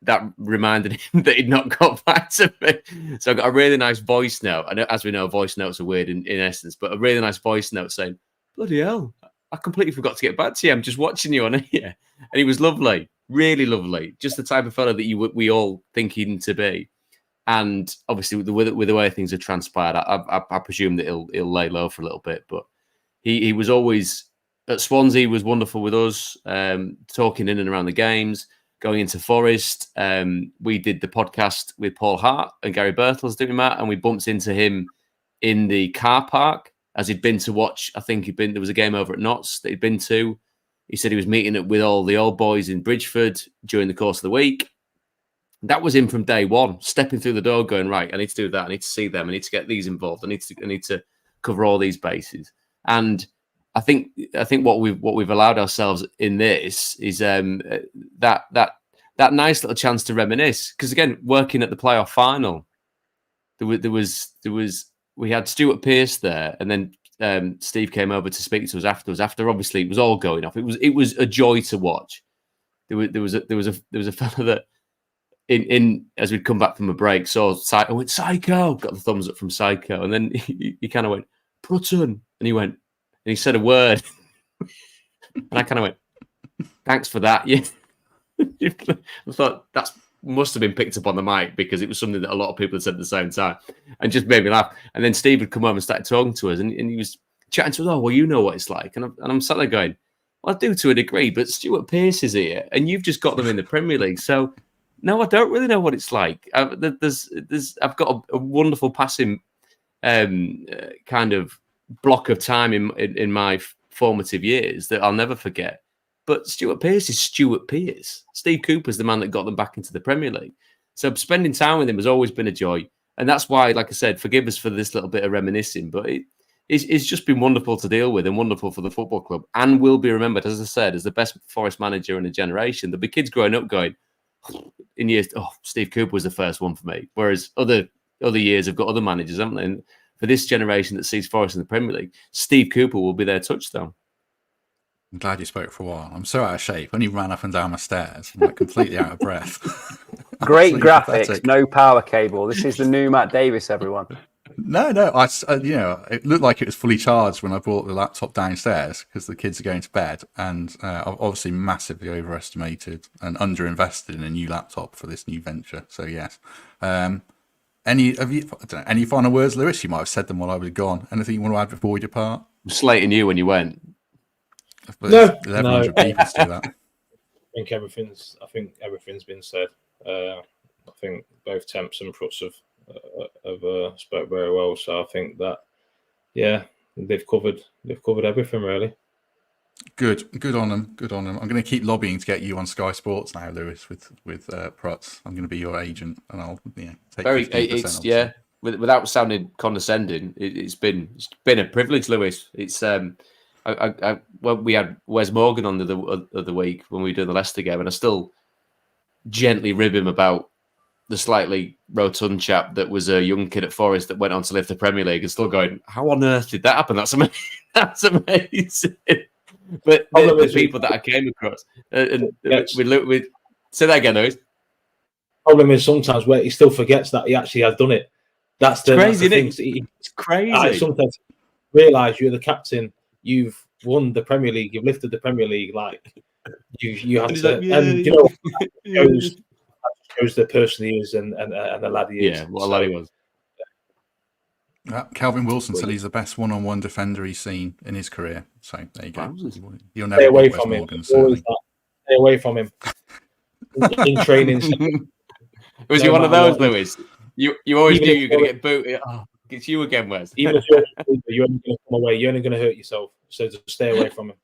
that reminded him that he'd not got back to me. So I got a really nice voice note. I know, as we know, voice notes are weird in essence, but a really nice voice note saying, "Bloody hell, I completely forgot to get back to you. I'm just watching you on here." And he was lovely, really lovely, just the type of fellow that we all think him to be. And obviously, with the way things have transpired, I presume that he'll lay low for a little bit. But he was always at Swansea, was wonderful with us, talking in and around the games. Going into Forest, we did the podcast with Paul Hart and Gary Birtles, didn't we, Matt? And we bumped into him in the car park as he'd been to watch. I think there was a game over at Notts that he'd been to. He said he was meeting with all the old boys in Bridgeford during the course of the week. That was him from day one, stepping through the door, going, right, I need to do that. I need to see them. I need to get these involved. I need to cover all these bases. And I think what we've allowed ourselves in this is that nice little chance to reminisce. Because again, working at the playoff final, we had Stuart Pearce there, and then Steve came over to speak to us afterwards. After obviously it was all going off, it was a joy to watch. There was a fella that in as we'd come back from a break saw I went Psycho, got the thumbs up from Psycho, and then he kind of went Prutton, and he said a word, and I kind of went, thanks for that. Yeah, I thought that must have been picked up on the mic because it was something that a lot of people had said at the same time, and just made me laugh. And then Steve would come over and start talking to us, and he was chatting to us. Oh, well, you know what it's like, and I'm sat there going, well, I do to a degree, but Stuart Pearce is here, and you've just got them in the Premier League, so no, I don't really know what it's like. I've got a wonderful passing kind of block of time in my formative years that I'll never forget. But Stuart Pearce is Stuart Pearce. Steve Cooper's the man that got them back into the Premier League. So spending time with him has always been a joy. And that's why, like I said, forgive us for this little bit of reminiscing, but it's just been wonderful to deal with and wonderful for the football club, and will be remembered, as I said, as the best Forest manager in a generation. There'll be kids growing up going, in years, Steve Cooper was the first one for me. Whereas other years have got other managers, haven't they? And for this generation that sees Forest in the Premier League, Steve Cooper will be their touchstone. I'm glad you spoke for a while. I'm so out of shape. I only ran up and down my stairs. I'm like completely out of breath. Great graphics, pathetic. No power cable. This is the new Matt Davies, everyone. No. It looked like it was fully charged when I brought the laptop downstairs because the kids are going to bed, and I've obviously massively overestimated and underinvested in a new laptop for this new venture. So yes. Any final words, Lewis? You might have said them while I was gone. Anything you want to add before we depart? I'm slating you when you went. But no. 1,100 people to do that. I think everything's been said. I think both Temps and Prutz have spoke very well. So I think that, yeah, they've covered everything really. Good on them. I'm going to keep lobbying to get you on Sky Sports now, Lewis, with Prutz. I'm going to be your agent, and I'll take 15%. Yeah. Without sounding condescending, it's been a privilege, Lewis. It's we had Wes Morgan on the other week when we were doing the Leicester game, and I still gently rib him about the slightly rotund chap that was a young kid at Forest that went on to lift the Premier League, and still going, how on earth did that happen? That's amazing. That's amazing. But the people that I came across, and we say that again, Lewis. Problem is sometimes where he still forgets that he actually has done it. That's crazy. It's crazy. I sometimes realise you're the captain. You've won the Premier League. You've lifted the Premier League. Like you have to, and you know, shows the person he is and the lad he is. Yeah, what a lad he was. Calvin Wilson said he's the best one-on-one defender he's seen in his career. So there you go. You'll never stay away from him. Stay away from him. In training. Was he one of those, Lewis? You always knew you were going to get booted. Oh, it's you again, Wes. Even if you're only going to come away, you're only going to hurt yourself. So just stay away from him.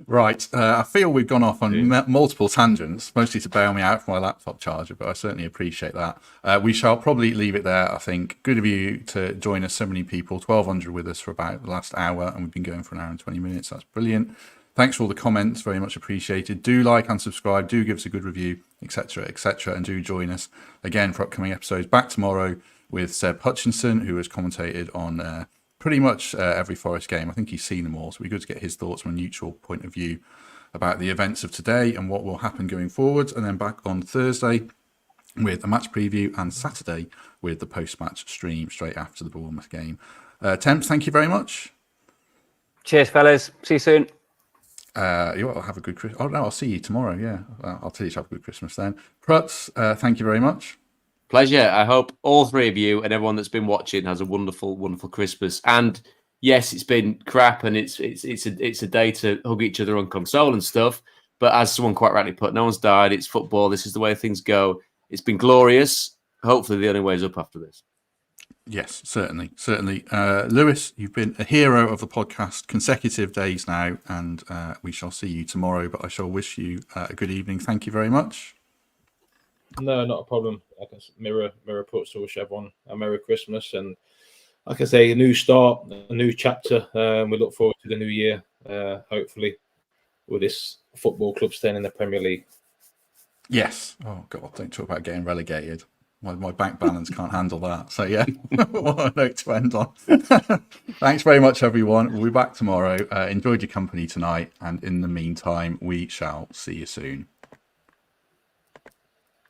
Right. I feel we've gone off on multiple tangents, mostly to bail me out for my laptop charger, but I certainly appreciate that. We shall probably leave it there, I think. Good of you to join us, so many people, 1,200 with us for about the last hour, and we've been going for an hour and 20 minutes. That's brilliant. Thanks for all the comments, very much appreciated. Do like and subscribe, do give us a good review, etc., and do join us again for upcoming episodes. Back tomorrow with Seb Hutchinson, who has commentated on pretty much every Forest game. I think he's seen them all, so it'd be good to get his thoughts from a neutral point of view about the events of today and what will happen going forward. And then back on Thursday with a match preview, and Saturday with the post-match stream straight after the Bournemouth game. Temps, thank you very much. Cheers, fellas. See you soon. You'll have a good Christmas. Oh, no, I'll see you tomorrow. Yeah, I'll tell you to have a good Christmas then. Prutz, thank you very much. Pleasure. I hope all three of you and everyone that's been watching has a wonderful, wonderful Christmas. And yes, it's been crap, and it's a day to hug each other and console and stuff. But as someone quite rightly put, no one's died. It's football. This is the way things go. It's been glorious. Hopefully, the only way is up after this. Yes, certainly. Lewis, you've been a hero of the podcast consecutive days now, and we shall see you tomorrow, but I shall wish you a good evening. Thank you very much. No, not a problem. Like I said, mirror puts to wish everyone a Merry Christmas, and like I say, a new start, a new chapter. We look forward to the new year, hopefully, with this football club staying in the Premier League. Yes. Oh God, don't talk about getting relegated. My bank balance can't handle that. So yeah, what a note to end on. Thanks very much, everyone. We'll be back tomorrow. Enjoyed your company tonight, and in the meantime, we shall see you soon.